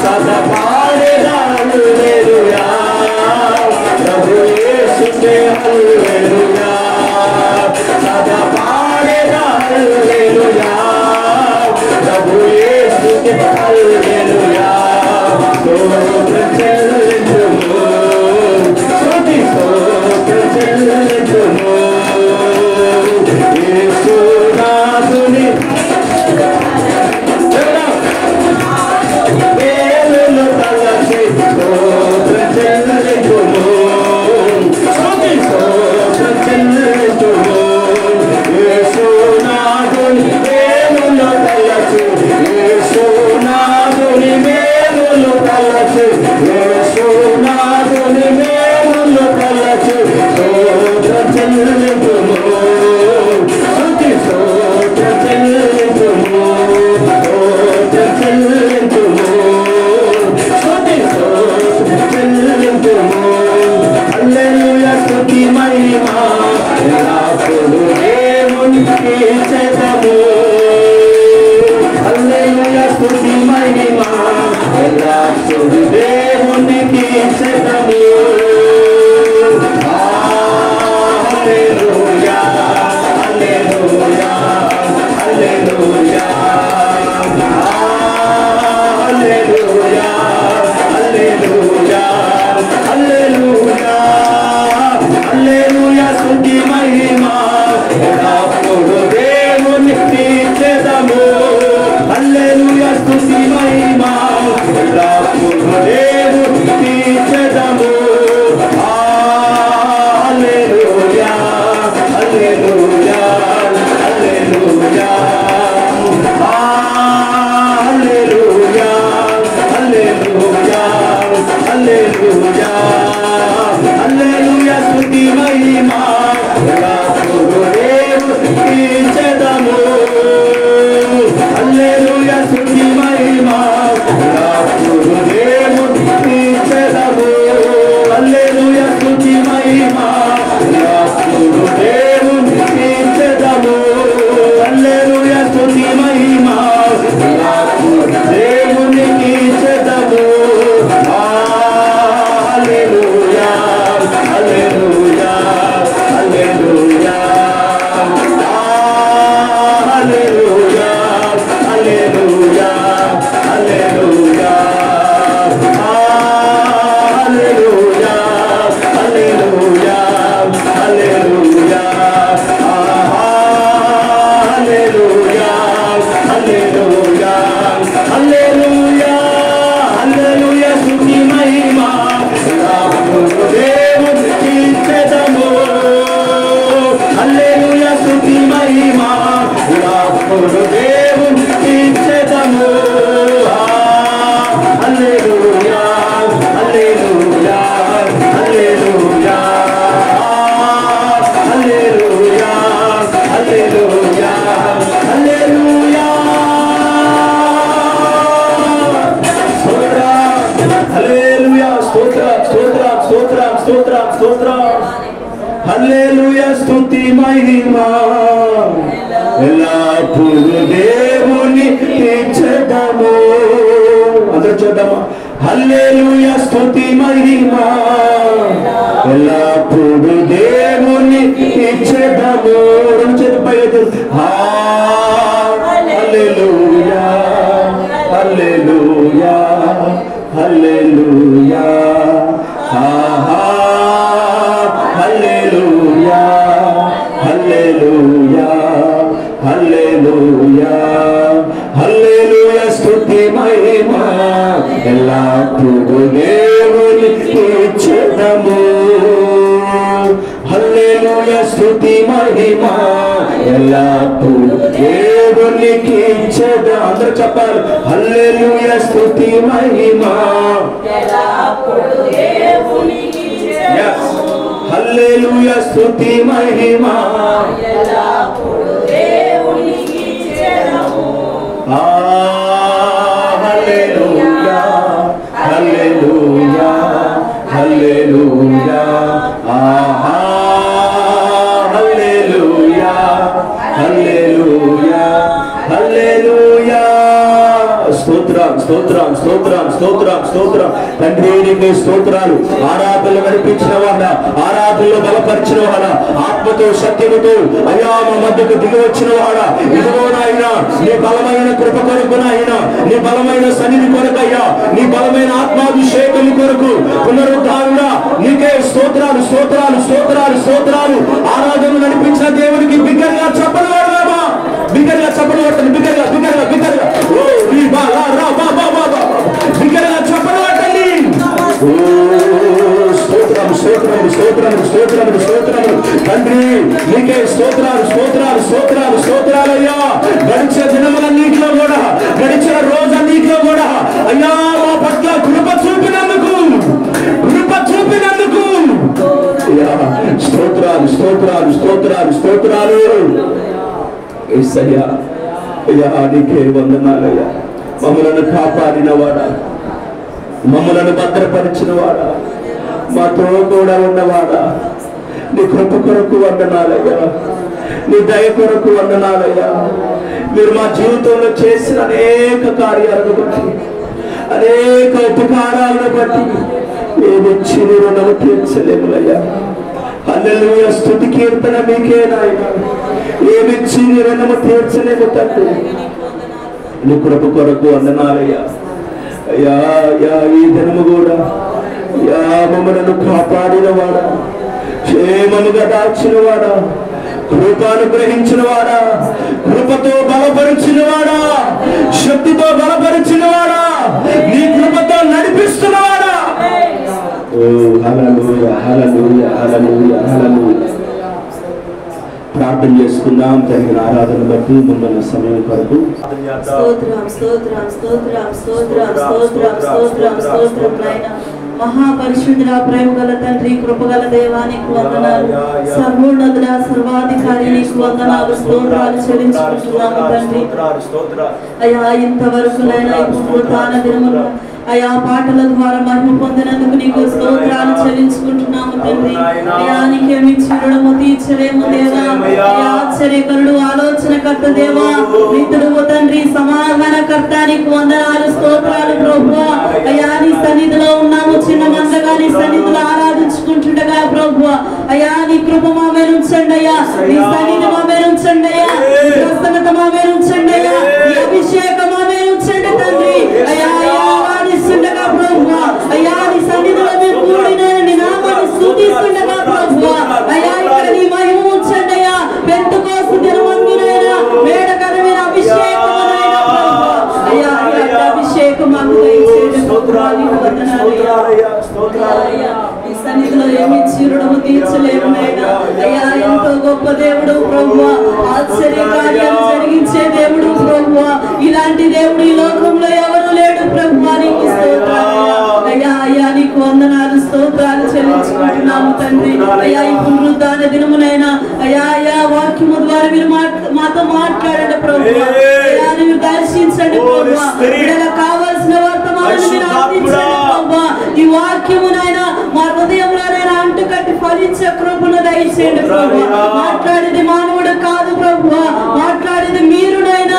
సదా పాడెదా హల్లెలూయా ప్రభు యేసుకే హల్లెలూయా సదా పాడెదా హల్లెలూయా ప్రభు యేసుకే హల్లెలూయా స్తోత్ర చెల్లించుము స్తుతి స్తోత్ర చెల్లించుము యేసునాథుని మేలును తలచి స్తోత్ర చెల్లించుము స్తుతి స్తోత్ర చెల్లించుము యేసునాథుని మేలును తలచి యేసునాథుని మేలును తలచి యేసునాథుని మేలును తలచి స్తోత్ర చెల్లించుము స్తుతి స్తోత్ర చెల్లించుము స్తోత్ర చెల్లించుము స్తుతి స్తోత్ర చెల్లించుము హల్లెలూయా స్తుతి మహిమ ఎల్లప్పుడూ దేవునికి చెదము హల్లెలూయా స్తుతి మహిమ ఎల్లప్పుడూ దేవునికి చెదము హల్లెలూయా హల్లెలూయా హల్లెలూయా హల్లెలూయా హల్లెలూయా హల్లెలూయా హల్లెలూయా స్తుతి మహిమ ఎల్లప్పుడూ దేవునికి చెదము హల్లెలూయా స్తుతి మహిమ ఎల్లప్పుడూ దేవునికి చెదము హల్లెలూయా హల్లెలూయా హల్లెలూయా హల్లెలూయా హల్లెలూయా హల్లెలూయా హల్లెలూయా స్తుతి మహిమ ఎల్లప్పుడూ దేవునికి హల్లెలూయా స్తుతి మహిమా ఎల్లప్పుడూ దేవుని ఇచ్చెదము. అందరూ చూద్దామా? హల్లెలూయా స్తుతి మహిమా ఎల్లప్పుడూ దేవుని ఇచ్చెదము. రెండు చేతులు పైకి హల్లెలూయా హల్లెలూయా హల్లెలూయా హల్లెలూయా హల్లెలూయా హల్లెలూయా హల్లెలూయా స్తుతి మహిమా ఎల్లప్పుడూ దేవుని ఇచ్చెదము. హల్లెలూయా స్తుతి మహిమా ఎల్లప్పుడూ దేవునికి ఇచ్చెదము. అందరూ చెప్పాలి. హల్లెలూయా స్తుతి మహిమా ఎల్లప్పుడూ దేవునికి ఇచ్చెదము. హల్లెలూయా స్తుతి మహిమా ఎల్లప్పుడూ దేవునికి ఇచ్చెదము. హల్లెలూయా హల్లెలూయా హల్లెలూయా హల్లెలూయా హల్లెలూయా హల్లెలూయా. స్తోత్రం స్తోత్రం స్తోత్రం స్తోత్రం స్తోత్రం. తండ్రి నీకు స్తోత్రాలు. ఆరాధనలు నడిపించిన వాడ, ఆరాధనలో బలపరిచిన వాడ, ఆత్మతో సత్యముతో అయ్యా మా మధ్యకు దిగి వచ్చిన వాడ, ఇదిగోనైనా నీ బలమైన కృప కొరకునైనా, నీ బలమైన సన్నిధి కొరకయ్యా, నీ బలమైన ఆత్మాభిషేకం కొరకు పునరుద్ధారణ నీకే స్తోత్రాలు స్తోత్రాలు స్తోత్రాలు స్తోత్రాలు. ఆరాధన నడిపించిన దేవునికి బిగ్గరగా చెప్పని వాడదామా? బిగ్గరగా చెప్పని వాడతాను. బిగ్గరగా బిగ్గరగా బిగ్గరగా బిగ్గరగా చెప్పని వాడండి. స్తోత్రం స్తోత్రం స్తోత్రం స్తోత్రం స్తోత్రం. తండ్రి నీకే స్తోత్రాలు స్తోత్రాలు స్తోత్రాలు స్తోత్రాలయ్యా. గడిచిన దినములన్నింటిలో కూడా, గడిచిన రోజన్నింటిలో కూడా అయ్యా మా పట్ల కృప చూపినందుకు, కృప చూపినందుకు స్తోత్రాలు స్తోత్రాలు స్తోత్రాలు స్తోత్రాలు. యేసయ్యా అయ్యా నీకే వందనాలయ్యా. మమ్మలను కాపాడిన వాడా, మమ్మలను భద్రపరిచిన వాడా, మాతో కూడా ఉన్నవాడా, నీ కృప కొరకు వందనాలయ్యా, నీ దయ కొరకు వందనాలయ్యా. మీరు మా జీవితంలో చేసిన అనేక కార్యాలను బట్టి, అనేక ఉపకారాలను బట్టి ఏమిచ్చి నీ రుణము తీర్చలేములయ్యా. హల్లెలూయా స్తుతి కీర్తన మీకే నాయన. ఏమిచ్చి నీ రుణము తీర్చలేము తండ్రి. నీ కృప కొరకు వందనాలయ్యా. అయ్యా అయ్యా ఈ దినము కూడా అయ్యా మమ్మలను కాపాడిన వాడా, క్షేమముగా దాచిన వాడా, కృపను గ్రహించిన వాడా, కృపతో బలపరిచిన వాడా, శక్తితో బలపరిచిన వాడా, నీ కృపతో నడిపిస్తున్న వాడా. ఓ హల్లెలూయా హల్లెలూయా హల్లెలూయా హల్లెలూయా. ప్రార్థన చేసుకుందాం. జరిగిన ఆరాధన బట్టి ముందున్న సమయం కొరకు స్తోత్రం స్తోత్రం స్తోత్రం స్తోత్రం స్తోత్రం స్తోత్రం స్తోత్రం నాయనా. మహాపరిశుద్ధుడా, ప్రేమ గల తండ్రి, కృపగల దేవానికి వందనాలు. సర్వోన్నతుడ, సర్వాధికారి నీకు వందనాలు, స్తోత్రాలు చెల్లించుకుంటున్నాము తండ్రి. అయ్యా ఇంతవరకు నైనా ఇప్పుడు తాన దినములు అయా పాటల ద్వారా మహిమ పొందినందుకు నీకు స్తోత్రాలు చెల్లించుకుంటున్నాము తండ్రి. అయా నీకేమి చూడము తీర్చలేము దేవా. ఆశ్చర్యకరుడు, ఆలోచనకర్త దేవా, నిత్యుడు తండ్రి, సమాధానకర్త నీకు వందనాలు, స్తోత్రాలు ప్రభువా. అయా నీ సన్నిధిలో ఉన్నాము, చిన్న మందగా నీ సన్నిధిలో ఆరాధించుకుంటుండగా ప్రభువా. అయా నీ కృప మా మీద ఉంచండి అయ్యా, నీ సన్నిధి మా మీద ఉంచండి అయ్యా, నీ ప్రసన్నత మా మీద ఉంచండి అయ్యా, నీ అభిషేకం మా మీద ఉంచండి తండ్రి. అయా ఆరాధిస్తుండగా ప్రభువా, అయా నీ సన్నిధిలో మేము కూడిన నీ నామాన్ని స్తుతిస్తుండగా ప్రభువా. అయా ఇక్కడ నీ మహిమ ఉంచండి అయ్యా. పెంతెకోస్తు దినమందునైనా వేడకరమైన అభిషేకమునైనా ప్రభువా. అయా అభిషేకం మాకు దయచేయండి ప్రభువా. నీకు వందనాలయ్యా. స్తోత్రాలయ్యా. నీ సన్నిధిలో ఏమి రుణము తీర్చలేము నాయనా. అయ్యా ఎంతో గొప్ప దేవుడు ప్రభువా, ఆశ్చర్య కార్యాలు జరిగించే దేవుడు ప్రభువా. ఇలాంటి దేవుడు ఈ లోకంలో ఎవరు లేడు ప్రభువా. నీకు స్తోత్రాలయ్యా. అయ్యా అయ్యా నీకు వందనాలు, స్తోత్రాలు చెల్లించుకుంటున్నాము తండ్రి. అయ్యా ఈ పునరుద్ధాన దినమునైనా అయ్యా అయ్యా వాక్యము ద్వారా మీరు మాతో మాట్లాడండి ప్రభువా. అయ్యా మీరు దర్శించండి ప్రభువా. వీళ్ళకి కావాల్సిన వర్తమానం మీరు అందించండి ప్రభువా. ఈ వాక్యమునైనా మా హృదయంలోనైనా అంటుకట్టి ఫలించే కృపను దయచేయండి ప్రభు. మాట్లాడేది మానవుడు కాదు ప్రభు, మాట్లాడేది మీరునైనా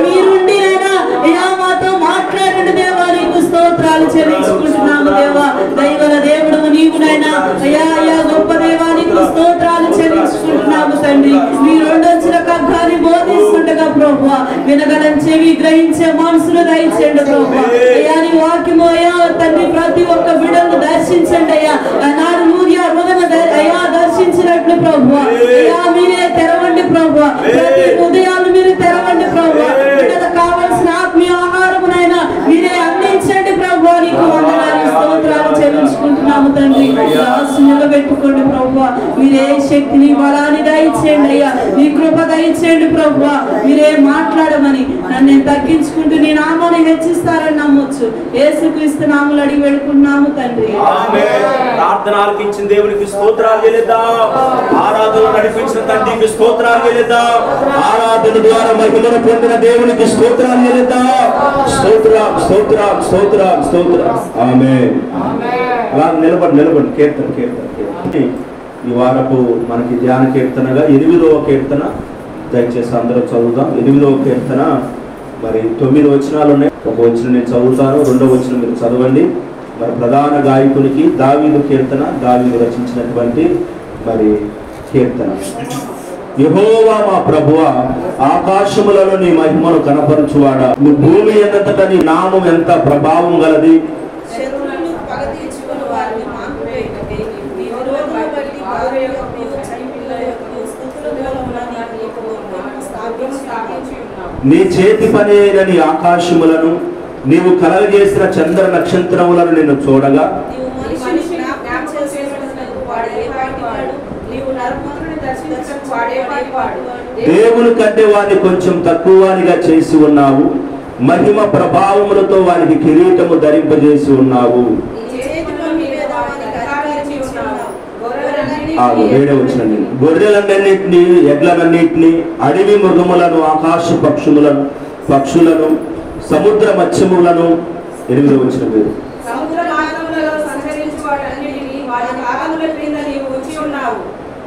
మీరుండినైనా అయ్యా మాతో మాట్లాడండి దేవా. నీకు స్తోత్రాలు చెల్లించుకుంటున్నాము దేవా. దైవల దేవుడు నీవునైనా అయ్యా అయ్యా గొప్ప దేవా, నీకు స్తోత్రాలు చెల్లించుకుంటున్నాము తండ్రి. మీ రెండొచ్చిన ఖడ్గాన్ని బోధిస్తుండగా ప్రభు వినగలం చెవి గ్రహించే మనసును దయచేయండి ప్రభు. అయ్యా నీ వాక్యము అయ్యా తండ్రి ప్రతి ఒక్క బిడ్డను దర్శించండి అయ్యా. నాడు నూర్య హృదయం అయ్యా దర్శించినట్లు ప్రభు అయ్యా మీరే తెరవండి ప్రభు. ప్రతి ఉదయాలు మీరు తెరవండి ప్రభు. బిడ్డలకు కావలసిన ఆత్మీయ ఆహారమునైనా మీరే అందించండి ప్రభు. నీకు వందనాలు స్తోత్రాలు చెల్లించుకుంటున్నాము తండ్రి. దాసు నిలబెట్టుకోండి ప్రభు. మీరే శక్తిని బలాన్ని దయచేయండి అయ్యా. నీ కృప దయచేయండి ప్రభు. మీరే మాట్లాడమని నన్ను నేను తగ్గించుకుంటూ నీ నామాన్ని హెచ్చిస్తారని నమ్మొచ్చు. యేసుక్రీస్తు నామములో అడిగి వేడుకున్నాము తండ్రి. ప్రార్థన ఆలకించిన దేవునికి స్తోత్రాలు చెల్లిద్దాం. ఆరాధన నడిపించిన తండ్రికి స్తోత్రాలు చెల్లిద్దాం. ఆరాధన ద్వారా మహిమను పొందిన దేవునికి స్తోత్రాలు చెల్లిద్దాం. స్తోత్రం స్తోత్రం స్తోత్రం స్తోత్రం. ఆమేన్. అలా నిలబడి కీర్తన. ఈ వారపు మనకి ధ్యాన కీర్తనగా 8వ కీర్తన. దయచేసి అందరూ చదువుదాం. 8వ కీర్తన మరి 9 వచనాలు ఉన్నాయి. ఒక వచనం నేను చదువుతాను, 2వ వచనం మీరు చదవండి. మరి ప్రధాన గాయకునికి దావీదు కీర్తన, దావీదు రచించినటువంటి మరి కీర్తన. యెహోవా మా ప్రభువా, ఆకాశములలో నీ మహిమను కనపరచువాడా, నీ భూమి ఎంతట నీ నామం ఎంత ప్రభావం గలది. నీ చేతి పని అయిన నీ ఆకాశములను నీవు కలగజేసిన చంద్ర నక్షత్రములను నిన్ను చూడగా దేవుని కంటే వారిని కొంచెం తక్కువగా చేసి ఉన్నావు. మహిమ ప్రభావములతో వారికి కిరీటము ధరింపజేసి ఉన్నావు. 7వ వచనం. గొర్రెలన్నింటినీ ఎడ్లనన్నింటినీ అడవి మృగములను ఆకాశ పక్షులను సముద్ర మత్స్యములను 8వ వచనం.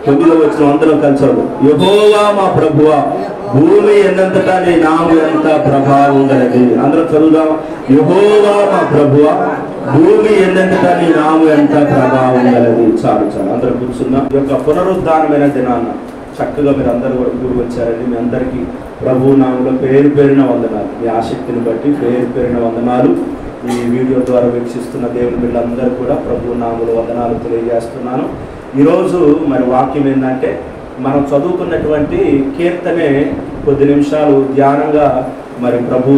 9వ వచనం అందరం కలిసాడు. యెహోవా మా ప్రభువా, భూమి ఎన్నంతటా నీ నామం ఎంత ప్రభావం గలది. అందరం చదువుదాం. యెహోవా మా ప్రభువా, భూమి ఎన్నంతటా నీ నామం ఎంత ప్రభావం గలది. చాలు అందరం కూర్చున్నాం. ఈ యొక్క పునరుద్ధానమైన దినాన్న చక్కగా మీరు అందరూ కూడా కూడి వచ్చారండి. మీ అందరికీ ప్రభు నామంలో పేరు పేరిన వందనాలు. మీ ఆసక్తిని బట్టి పేరు పేరిన వందనాలు. ఈ వీడియో ద్వారా వీక్షిస్తున్న దేవుని బిడ్డలందరూ కూడా ప్రభు నామంలో వందనాలు తెలియజేస్తున్నాను. ఈరోజు మరి వాక్యం ఏంటంటే, మనం చదువుకున్నటువంటి కీర్తనే కొద్ది నిమిషాలు ధ్యానంగా మరి ప్రభు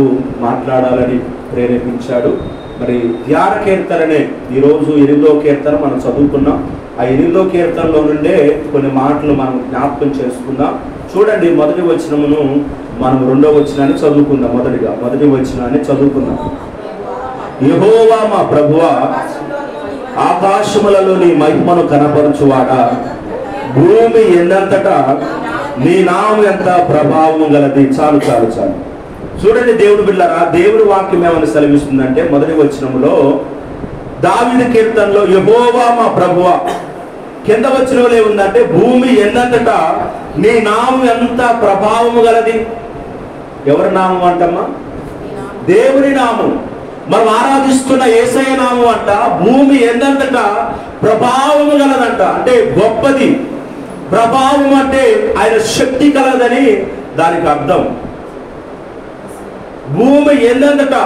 మాట్లాడాలని ప్రేరేపించాడు. మరి ధ్యాన కీర్తననే ఈరోజు 8వ కీర్తన మనం చదువుకున్నాం. ఆ 8వ కీర్తనలో నుండే కొన్ని మాటలు మనం జ్ఞాపకం చేసుకుందాం. చూడండి, మొదటి వచనమును మనం 2వ వచనాన్ని చదువుకుందాం. మొదటి వచనాన్ని చదువుకుందాం. యెహోవా మా ప్రభువా, ఆకాశములలో నీ మహిమను కనపరచువాడా, భూమి ఎన్నంతటా నీ నామం ఎంత ప్రభావం గలది. చాలు. చూడండి దేవుని బిడ్డలారా, దేవుని వాక్యం ఏమని సెలవిస్తుందంటే, మొదటి వచనంలో దావీదు కీర్తనలో యెహోవా మా ప్రభువా, కింద వచనంలో ఏముందంటే భూమి ఎన్నంతటా నీ నామం ఎంత ప్రభావం గలది. ఎవరి నామం అంటమ్మా? దేవుని నామం. మనం ఆరాధిస్తున్న యేసయ్య నామం అంట భూమి ఎన్నంతట ప్రభావం గలదంట. అంటే గొప్పది. ప్రభావం అంటే ఆయన శక్తి కలదని దానికి అర్థం. భూమి ఎన్నంతట,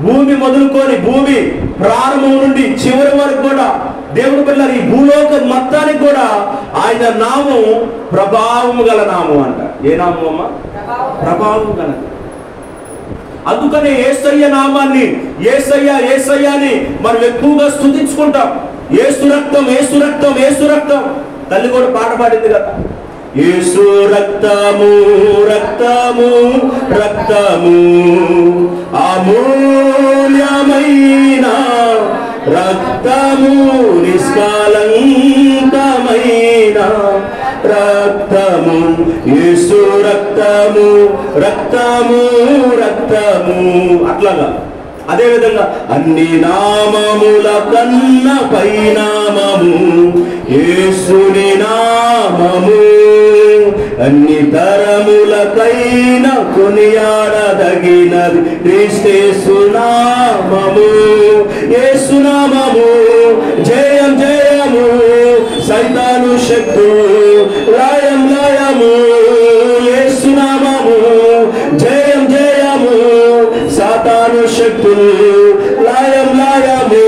భూమి మొదలుకొని భూమి ప్రారంభం నుండి చివరి వరకు కూడా దేవుని పిల్లలు ఈ భూలోకం మొత్తానికి కూడా ఆయన నామం ప్రభావం గల నామం అంట. ఏ నామం అమ్మా? ప్రభావం గలది. అందుకనే యేసయ్య నామాన్ని యేసయ్యని మనం ఎక్కువగా స్తుతించుకుంటాం. యేసు రక్తం, యేసు రక్తం, యేసు రక్తం. తల్లి కూడా పాట పాడింది కదా, యేసు రక్తము రక్తము రక్తము అమూల్యమైన రక్తము, నిష్కలంకమైన రక్తము, యేసు రక్తము రక్తము రక్తము. అట్లాగా అదేవిధంగా అన్ని నామముల కన్న పై నామము యేసుని నామము, అన్ని తరములకైన కొనియాడదగినది క్రీస్తు నామము. యేసు నామము జయం జయము, సైతాను శక్తులు లయం లయము. యేసు నామము జయం జయము, సాతాను శక్తులు లయం లయము.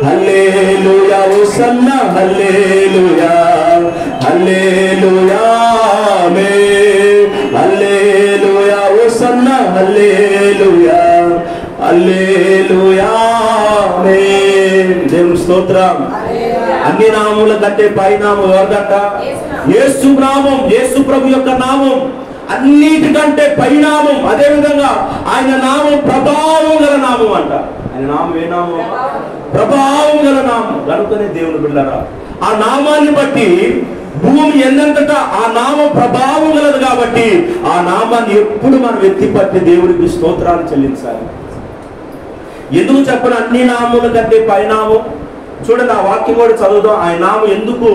హల్లెలూయా హోసన్న హల్లెలూయా హల్లెలూయా ఆమేన్. హల్లెలూయా హోసన్న హల్లెలూయా హల్లెలూయా ఆమేన్. దేవుని స్తోత్రం. అన్ని నామముల కంటే పై నామం ఎవరిదంట? యేసు నామం, యేసు ప్రభు యొక్క నామం అన్నిటికంటే పై నామం. అదేవిధంగా ఆయన నామం ప్రభావం గల నామం అంట. ఆయన నామం ఏ నామం? ప్రభావం గల నామం. కనుకనే దేవుని బిడ్డలారా, ఆ నామాన్ని బట్టి భూమి ఎందంతటా ఆ నామం ప్రభావం గలదు కాబట్టి ఆ నామాన్ని ఎప్పుడు మనం ఎత్తిపట్టి దేవుడికి స్తోత్రాలు చెల్లించాలి. ఎందుకు చెప్పను అన్ని నామముల కంటే పైనామం? చూడండి, ఆ వాక్యం కూడా చదువుదాం. ఆయన నామం ఎందుకు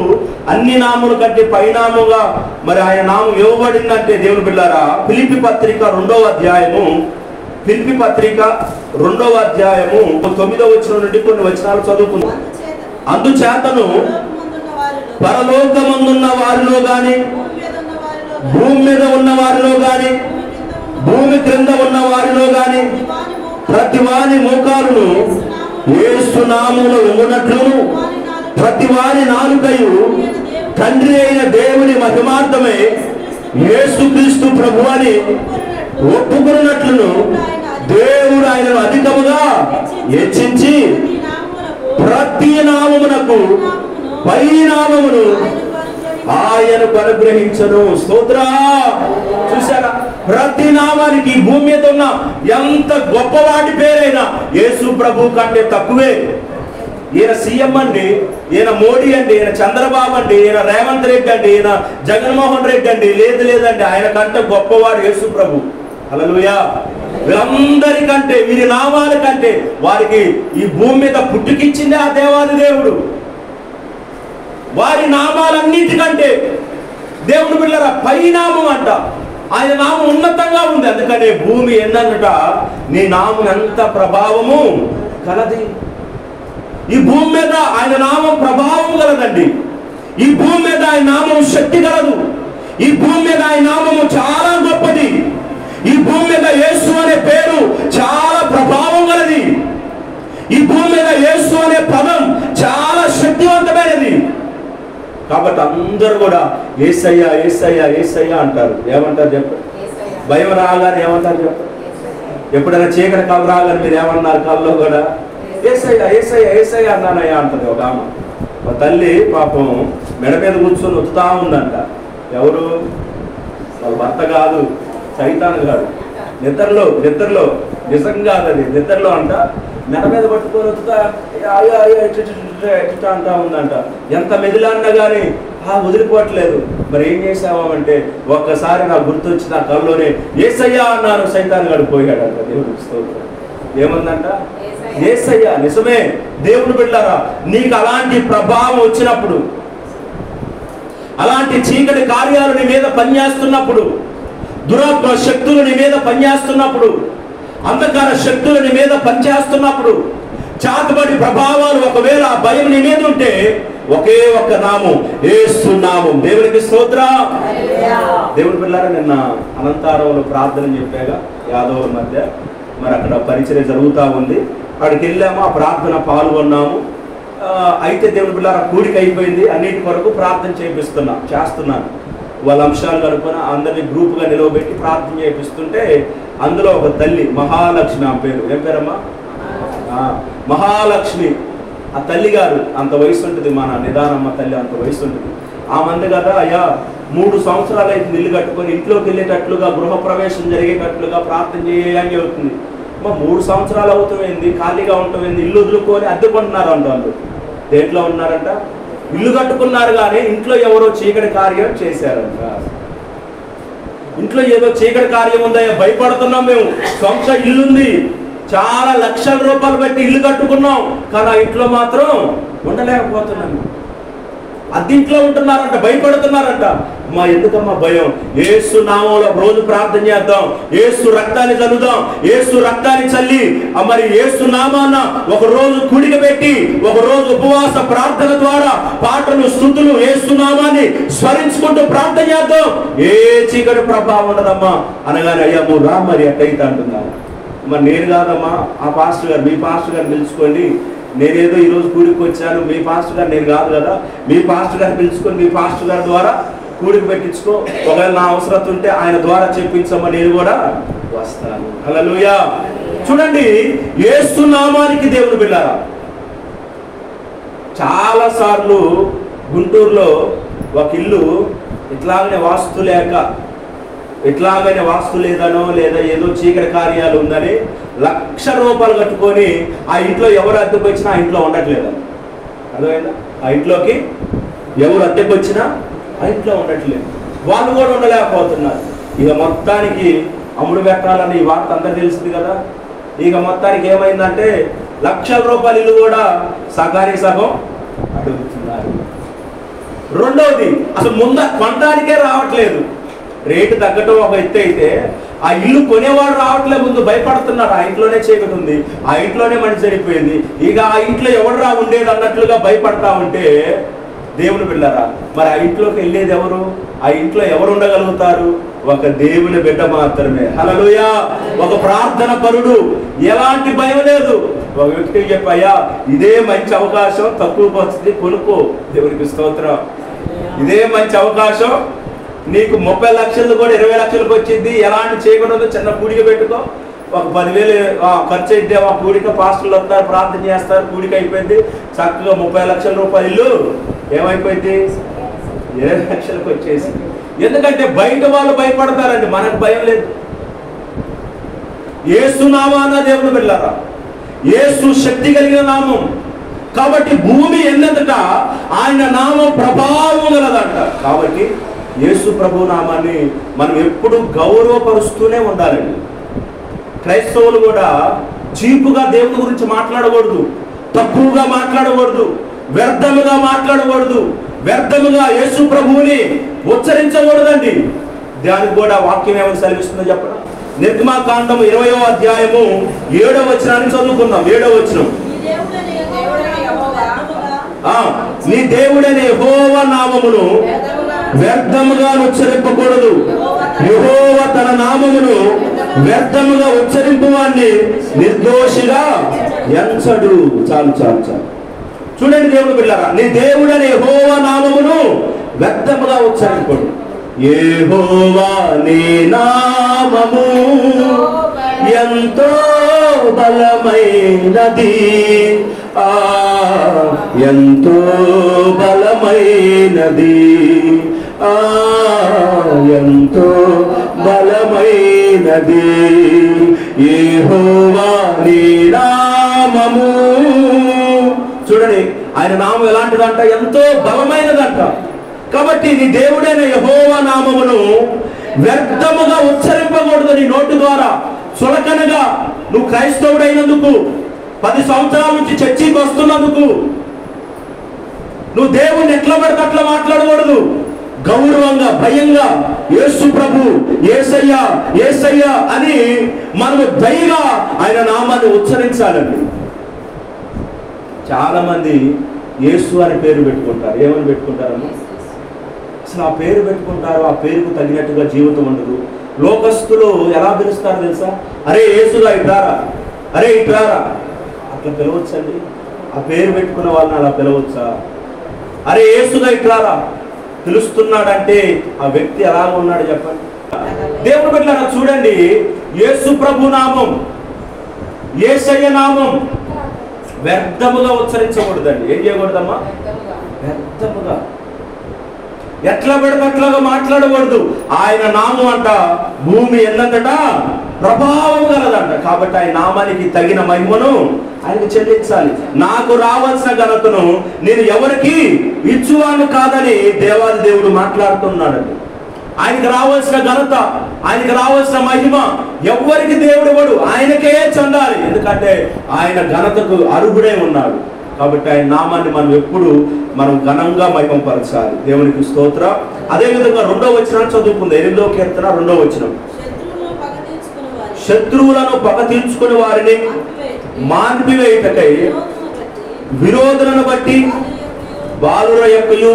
అన్ని నామముల కంటే పైనాముగా మరి ఆయన నామం ఇవ్వబడిందంటే దేవుని బిడ్డలారా, ఫిలిప్పీ పత్రిక 2వ అధ్యాయము, ఫిలిప్పీ పత్రిక 2వ అధ్యాయము 9వ వచనం నుండి కొన్ని వచనాలు చదువుకుందాం. అందుచేతను పరలోకమందున్న వారిలో గాని, భూమి మీద ఉన్న వారిలో గాని, భూమి క్రింద ఉన్న వారిలో గాని ప్రతి వారి మోకాలును యేసు నామములో ఉంగునట్లును, ప్రతి వారి నాలుకయు తండ్రి అయిన దేవుని మహిమార్థమై యేసుక్రీస్తు ప్రభు అని ఒప్పుకున్నట్లును దేవుడు ఆయనను అధికముగా హెచ్చించి ప్రతి నామమునకు పై నామమును ఆయనకు అనుగ్రహించను. స్తోత్ర. చూసారా, ప్రతి నామానికి భూమి మీద ఉన్న ఎంత గొప్పవాడి పేరైనా యేసు ప్రభు కంటే తక్కువే. ఈయన సీఎం అండి, ఈయన మోడీ అండి, ఈయన చంద్రబాబు అండి, ఈయన రేవంత్ రెడ్డి అండి, ఈయన జగన్మోహన్ రెడ్డి అండి, లేదండి, ఆయన కంటే గొప్పవాడు యేసు ప్రభు. హల్లెలూయా. వీరందరికంటే, వీరి నామాల కంటే వారికి ఈ భూమి మీద పుట్టుకిచ్చింది ఆ దేవాది దేవుడు. వారి నామాలన్నిటికంటే దేవుని బిడ్డలారా పై నామం అంట. ఆయన నామం ఉన్నతంగా ఉంది. అందుకనే భూమి ఏందన్నట, నీ నామం ఎంత ప్రభావము కలది. ఈ భూమి మీద ఆయన నామం ప్రభావం కలదండి. ఈ భూమి మీద ఆయన నామం శక్తి కలదు. ఈ భూమి మీద ఆయన నామము చాలా గొప్పది. ఈ భూమి మీద యేసు అనే పేరు చాలా ప్రభావం కలది. ఈ భూమి మీద యేసు అనే పదం చాలా శక్తివంతమైనది. కాబట్టి అందరూ కూడా యేసయ్యా యేసయ్యా యేసయ్యా అంటారు. ఏమంటారు చెప్పండి? భయం రాగానే ఏమంటారు చెప్పండి? ఎప్పుడైనా చీకటి కళ్ళు రాగానే మీరు ఏమన్నారు? కల్లో కూడా యేసయ్యా యేసయ్యా యేసయ్యా అన్నానయ్యా అంటది ఒక ఆమె. ఒక తల్లి పాపం మెడ మీద కూర్చొని ఒత్తుతా ఉందంట. ఎవరు? వాళ్ళ భర్త కాదు, సైతాను కాదు. నిద్రలో నిజంగా అది నిద్రలో అంట మెడ మీద పట్టుకొని వస్తుందా అంటా ఉందంట. ఎంత మెదిలాన్నా కానీ వదిలిపోవట్లేదు. మరి ఏం చేసామంటే ఒక్కసారి నాకు గుర్తొచ్చి నా కళ్ళలోనే యేసయ్యా అన్నాను. సైతాన్ గడు పోయాడంట. దేవుడికి స్తోత్రం. ఏముందంట? యేసయ్యా. నిజమే దేవుని బిడ్డలారా, నీకు అలాంటి ప్రభావం వచ్చినప్పుడు, అలాంటి చీకటి కార్యాలు నీ మీద పనిచేస్తున్నప్పుడు, దురాత్మ శక్తులు నీ మీద పనిచేస్తున్నప్పుడు, అంధకార శక్తులు నీ మీద పనిచేస్తున్నప్పుడు, చాతబడి ప్రభావాలు ఒకవేళ ఆ భయం నీ మీద ఉంటే ఒకే ఒక్క నామం, యేసు నామం. దేవునికి స్తోత్రం. దేవుని పిల్లారా, నిన్న అనంతారంలో ప్రార్థన చెప్పాగా యాదవుల మధ్య, మరి అక్కడ పరిచర్య జరుగుతూ ఉంది. అక్కడికి వెళ్ళాము, ఆ ప్రార్థన పాల్గొన్నాము. అయితే దేవుని పిల్లారా కూడిక అయిపోయింది. అన్నిటి వరకు ప్రార్థన చేస్తున్నాను. వాళ్ళ అంశాలు కనుక్కొని అందరినీ గ్రూప్గా నిలవబెట్టి ప్రార్థన చేపిస్తుంటే అందులో ఒక తల్లి మహాలక్ష్మి, ఆ పేరు ఏం పేరమ్మా? మహాలక్ష్మి. ఆ తల్లి గారు అంత వయసు ఉంటుంది, మన నిదానమ్మ తల్లి అంత వయసు ఉంటుంది. ఆ మంది కదా, అయ్యా 3 సంవత్సరాలు అయితే ఇల్లు కట్టుకొని ఇంట్లోకి వెళ్ళేటట్లుగా, గృహప్రవేశం జరిగేటట్లుగా ప్రార్థన చేయని చెబుతుంది. 3 సంవత్సరాలు అవుతుంది, ఖాళీగా ఉంటుంది, ఇల్లు వదులుకొని అద్దెకుంటున్నారు అంట. వాళ్ళు దేంట్లో ఉన్నారంట? ఇల్లు కట్టుకున్నారు, కానీ ఇంట్లో ఎవరో చీకటి కార్యం చేశారంట. ఇంట్లో ఏదో చీకటి కార్యం ఉందయ్యా, భయపడుతున్నాం మేము. సొంత ఇల్లుంది, చాలా లక్షల రూపాయలు పెట్టి ఇల్లు కట్టుకున్నాం, కానీ ఆ ఇంట్లో మాత్రం ఉండలేకపోతున్నాము. అద్దింట్లో ఉంటున్నారంట, భయపడుతున్నారంట. మా ఎందుకమ్మా భయం? యేసు నామంలో రోజు ప్రార్థన చేద్దాం, యేసు రక్తాన్ని చల్లుదాం, యేసు రక్తాన్ని చల్లి మరి యేసు నామాన్న ఒక రోజు కుడిక పెట్టి ఒక రోజు ఉపవాస ప్రార్థన ద్వారా పాటలు స్తుతులు యేసు నామాన్ని స్మరించుకుంటూ ప్రార్థన చేద్దాం. ఏ చీకటి ప్రభావం ఉండదమ్మా అనగానే అయ్యా నువ్వు రా మరి ఎట్టయితే అంటున్నాను. మరి నేను కాదమ్మా, ఆ పాస్టర్ గారు, మీ పాస్టర్ గారు పిలుచుకోండి, నేనేదో ఈరోజు కూడికి వచ్చాను, మీ పాస్టర్ గారు నేను కాదు కదా, మీ పాస్టర్ గారు పిలుచుకొని మీ పాస్టర్ గారి ద్వారా కూడికి పెట్టించుకో, ఒకవేళ నా అవసరం ఉంటే ఆయన ద్వారా చెప్పించమ్మా, నేను కూడా వస్తాను. హల్లెలూయా. చూడండి, యేసు నామానికి దేవుడు బిడ్డలారా, చాలా సార్లు గుంటూరులో ఒక ఇల్లు ఇట్లాగనే వాస్తు లేదనో లేదా ఏదో చీకటి కార్యాలు ఉందని ₹1,00,000 కట్టుకొని ఆ ఇంట్లో ఎవరు అద్దెకు వచ్చినా ఆ ఇంట్లో ఉండట్లేదు. అర్థమైందా? ఆ ఇంట్లోకి ఎవరు అద్దెకు వచ్చినా ఆ ఇంట్లో ఉండట్లేదు, వాళ్ళు కూడా ఉండలేకపోతున్నారు. ఇక మొత్తానికి అమ్ముడు పెట్టాలని ఈ వార్త అందరు తెలిసింది కదా. ఇక మొత్తానికి ఏమైందంటే ₹1,00,000 ఇల్లు కూడా సగానికి సగం అడుగుతున్నారు. రెండవది, అసలు ముందు కొనడానికే రావట్లేదు. రేటు తగ్గటం ఒక ఎత్తు అయితే ఆ ఇల్లు కొనేవాడు రావట్లేదు, ముందు భయపడుతున్నాడు. ఆ ఇంట్లోనే చీకటి ఉంది, ఆ ఇంట్లోనే మనిషి చనిపోయింది, ఇక ఆ ఇంట్లో ఎవడు రా ఉండేది అన్నట్లుగా భయపడతా ఉంటే దేవుని బిడ్డలారా, మరి ఆ ఇంట్లోకి వెళ్ళేది ఎవరు? ఆ ఇంట్లో ఎవరు ఉండగలుగుతారు? ఒక దేవుని బిడ్డ మాత్రమే. హల్లెలూయా. ఒక ప్రార్థన పరుడు, ఎలాంటి భయం లేదు. ఒక వ్యక్తికి చెప్పయ్యా, ఇదే మంచి అవకాశం, తక్కువకి వస్తుంది, కొనుక్కో. దేవునికి స్తోత్రం. ఇదే మంచి అవకాశం, నీకు 30 లక్షలు కూడా 20 లక్షలకు వచ్చింది, ఎలాంటి చేయకూడదు, చిన్న కూడిక పెట్టుకో, ఒక 10,000 ఖర్చు అయితే ఆ కూడిక, పాస్టర్లు వస్తారు, ప్రార్థన చేస్తారు, కూడిక అయిపోయింది, చక్కగా ₹30 లక్షల ఇల్లు ఏమైపోయింది 20 లక్షలకు వచ్చేసి. ఎందుకంటే బయట వాళ్ళు భయపడతారండి, మనకు భయం లేదు. యేసు నామాన దేవుని బిడ్డలారా, యేసు శక్తి కలిగిన నామం కాబట్టి భూమి ఎన్నదట ఆయన నామం ప్రభావం గలదంట. కాబట్టి యేసు ప్రభు నామాన్ని మనం ఎప్పుడు గౌరవపరుస్తూనే ఉండాలండి. క్రైస్తవులు కూడా చీపుగా దేవుని గురించి మాట్లాడకూడదు, తక్కువగా మాట్లాడకూడదు, వ్యర్థముగా మాట్లాడకూడదు, వ్యర్థముగా యేసు ప్రభువుని ఉచ్చరించకూడదండి. దానికి కూడా వాక్యం ఏమని సెలవిస్తుందో చెప్పడం. నిర్గమాకాండం 20వ అధ్యాయము 7వ వచనాన్ని చదువుకుందాం. 7వ వచనం, నీ దేవుడైన యెహోవా నామమును వ్యర్థముగా ఉచ్చరింపకూడదు, యెహోవా తన నామమును వ్యర్థముగా ఉచ్చరింపు వాడిని నిర్దోషిగా ఎంచడు. చాలు చాలు చాలు. చూడండి దేవుడు బిడ్డలారా, నీ దేవుడైన యెహోవా నామమును వ్యర్థముగా ఉచ్చరింపడు. యెహోవా నీ నామము ఎంతో బలమైనది, ఎంతో బలమైనది, ఎంతో బలమైనది యెహోవా నీ నామము. చూడండి, ఆయన నామం ఎలాంటిదంట? ఎంతో బలమైనదంట. కాబట్టి నీ దేవుడైన యెహోవా నామమును వ్యర్థముగా ఉచ్చరింపకూడదు. నీ నోటి ద్వారా చులకనగా నువ్వు క్రైస్తవుడైనందుకు, 10 సంవత్సరాల నుంచి చర్చికి వస్తున్నందుకు నువ్వు దేవుణ్ణి ఎట్లా పడితే అట్లా మాట్లాడకూడదు. గౌరవంగా, భయంగా యేసు ప్రభు, యేసయ్యా యేసయ్యా అని మనము దయగా ఆయన నామాన్ని ఉచ్చరించాలండి. చాలా మంది యేసు అని పేరు పెట్టుకుంటారు. ఏమని పెట్టుకుంటారమ్మా? అసలు ఆ పేరు పెట్టుకుంటారు, ఆ పేరుకు తగినట్టుగా జీవితం ఉండదు. లోకస్తులు ఎలా పిలుస్తారు తెలుసా? అరే యేసుగా ఇట్లారా, అరే ఇట్లారా, అట్లా పిలవచ్చండి. ఆ పేరు పెట్టుకున్న వాళ్ళని అలా పిలవచ్చా? అరే యేసుగా ఇట్లారా పిలుస్తున్నాడంటే ఆ వ్యక్తి ఎలా ఉన్నాడు చెప్పండి. దేవుడు బిడ్డలారా చూడండి, యేసు ప్రభు నామం, యేసయ్య నామం వ్యర్థముగా ఉచ్చరించకూడదండి. ఏం చేయకూడదమ్మా? వ్యర్థముగా, ఎట్లా పెడితే అట్లాగా మాట్లాడకూడదు. ఆయన నామం అంట భూమి ఎన్నంతట ప్రభావం కలదంట. కాబట్టి ఆయన నామానికి తగిన మహిమను ఆయనకు చెల్లించాలి. నాకు రావాల్సిన ఘనతను నేను ఎవరికి ఇచ్చువాను కాదని దేవాది దేవుడు మాట్లాడుతున్నాడండి. ఆయనకి రావాల్సిన ఘనత, ఆయనకి రావాల్సిన మహిమ ఎవ్వరికి దేవుడు ఇవ్వడు, ఆయనకే చెందాలి. ఎందుకంటే ఆయన ఘనతకు అర్హుడై ఉన్నాడు. కాబట్టి ఆయన నామాన్ని మనం ఎప్పుడు ఘనంగా మహిమపరచాలి. దేవునికి స్తోత్రం. అదేవిధంగా 2వ వచనాన్ని చదువుకుంది. 8వ కీర్తన 2వ వచనం. శత్రువులను పగ తీర్చుకుని వారిని మాన్పివేయుటకై విరోధులను బట్టి బాలుర యొక్కయు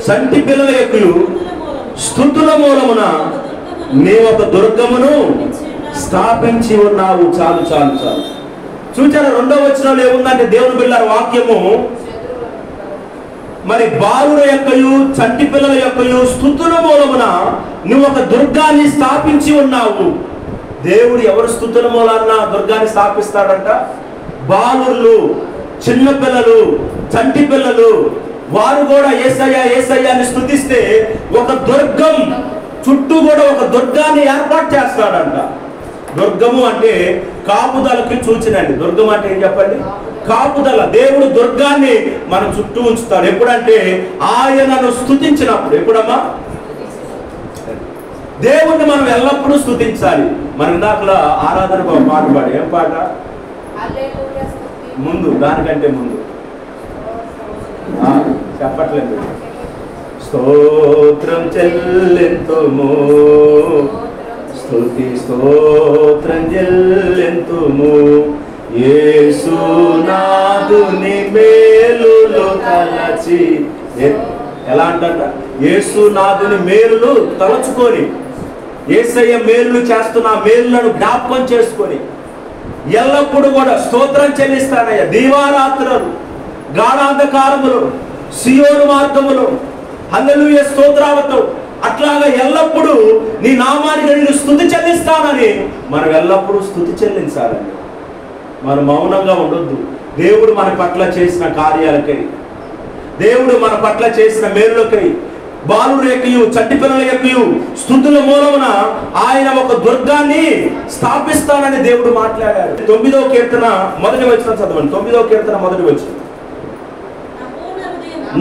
సంటి పిల్లల యొక్కయు స్తుతుల మూలమున నీవు ఒక దుర్గమును స్థాపించి ఉన్నావు. చాలు చాలు చాలు. చూచారా 2వ వచనంలో ఏముందంటే దేవుని బిడ్డల వాక్యము మరి బాలుర యొక్కయు చంటి పిల్లల యొక్కయు స్తుతుల మూలమున నువ్వు ఒక దుర్గాన్ని స్థాపించి ఉన్నావు. దేవుడు ఎవరు స్తుతుల మూలాన దుర్గాన్ని స్థాపిస్తాడంట? బాలుర్లు, చిన్న పిల్లలు, చంటి పిల్లలు, వారు కూడా యేసయ్య యేసయ్య అని స్తుతిస్తే ఒక దుర్గం చుట్టూ కూడా ఒక దుర్గాన్ని ఏర్పాటు చేస్తాడంట. దుర్గము అంటే కాపుదలకి సూచనండి. దుర్గం అంటే ఏం చెప్పండి? కాపుదల. దేవుడు దుర్గాన్ని మన చుట్టూ ఉంచుతాడు. ఎప్పుడంటే ఆయనను స్తుతించినప్పుడు. ఎప్పుడమ్మా? దేవుణ్ణి మనం ఎల్లప్పుడూ స్తుతించాలి. మనం ఇందాకలా ఆరాధన పాట పాడు. ఏం పాట? ముందు, దానికంటే ముందు చెప్పట్లేదు. స్తోత్రం చెల్లెంతుము, స్తుతి స్తోత్రం చెల్లెంతుము, యేసునాథుని మేలులు తలచి. ఎలా అంట? యేసునాథుని మేలులు తలచుకొని, యేసయ్య మేలులు చేస్తున్న మేలులను జ్ఞాపకం చేసుకొని ఎల్లప్పుడూ కూడా స్తోత్రం చెల్లిస్తానయ్యా. దీవారాత్రులు, గాఢాంధకారములు, సియోను మార్గములు, హల్లెలూయా స్తోత్రాలతో అట్లాగా ఎల్లప్పుడూ నీ నామానికి నేను స్తుతి చెల్లిస్తానని మనం ఎల్లప్పుడూ స్తుతి చెల్లించాలండి. మనం మౌనంగా ఉండొద్దు. దేవుడు మన పట్ల చేసిన కార్యాలకై, దేవుడు మన పట్ల చేసిన మేలులకై, బాలుల యొక్కయు చంటి పిల్లల యొక్కయు స్తుతుల మూలమున ఆయన ఒక దుర్గాన్ని స్థాపిస్తానని దేవుడు మాట్లాడాడు. 9వ కీర్తన 1వ వచనం చదవండి. 9వ కీర్తన 1వ వచనం.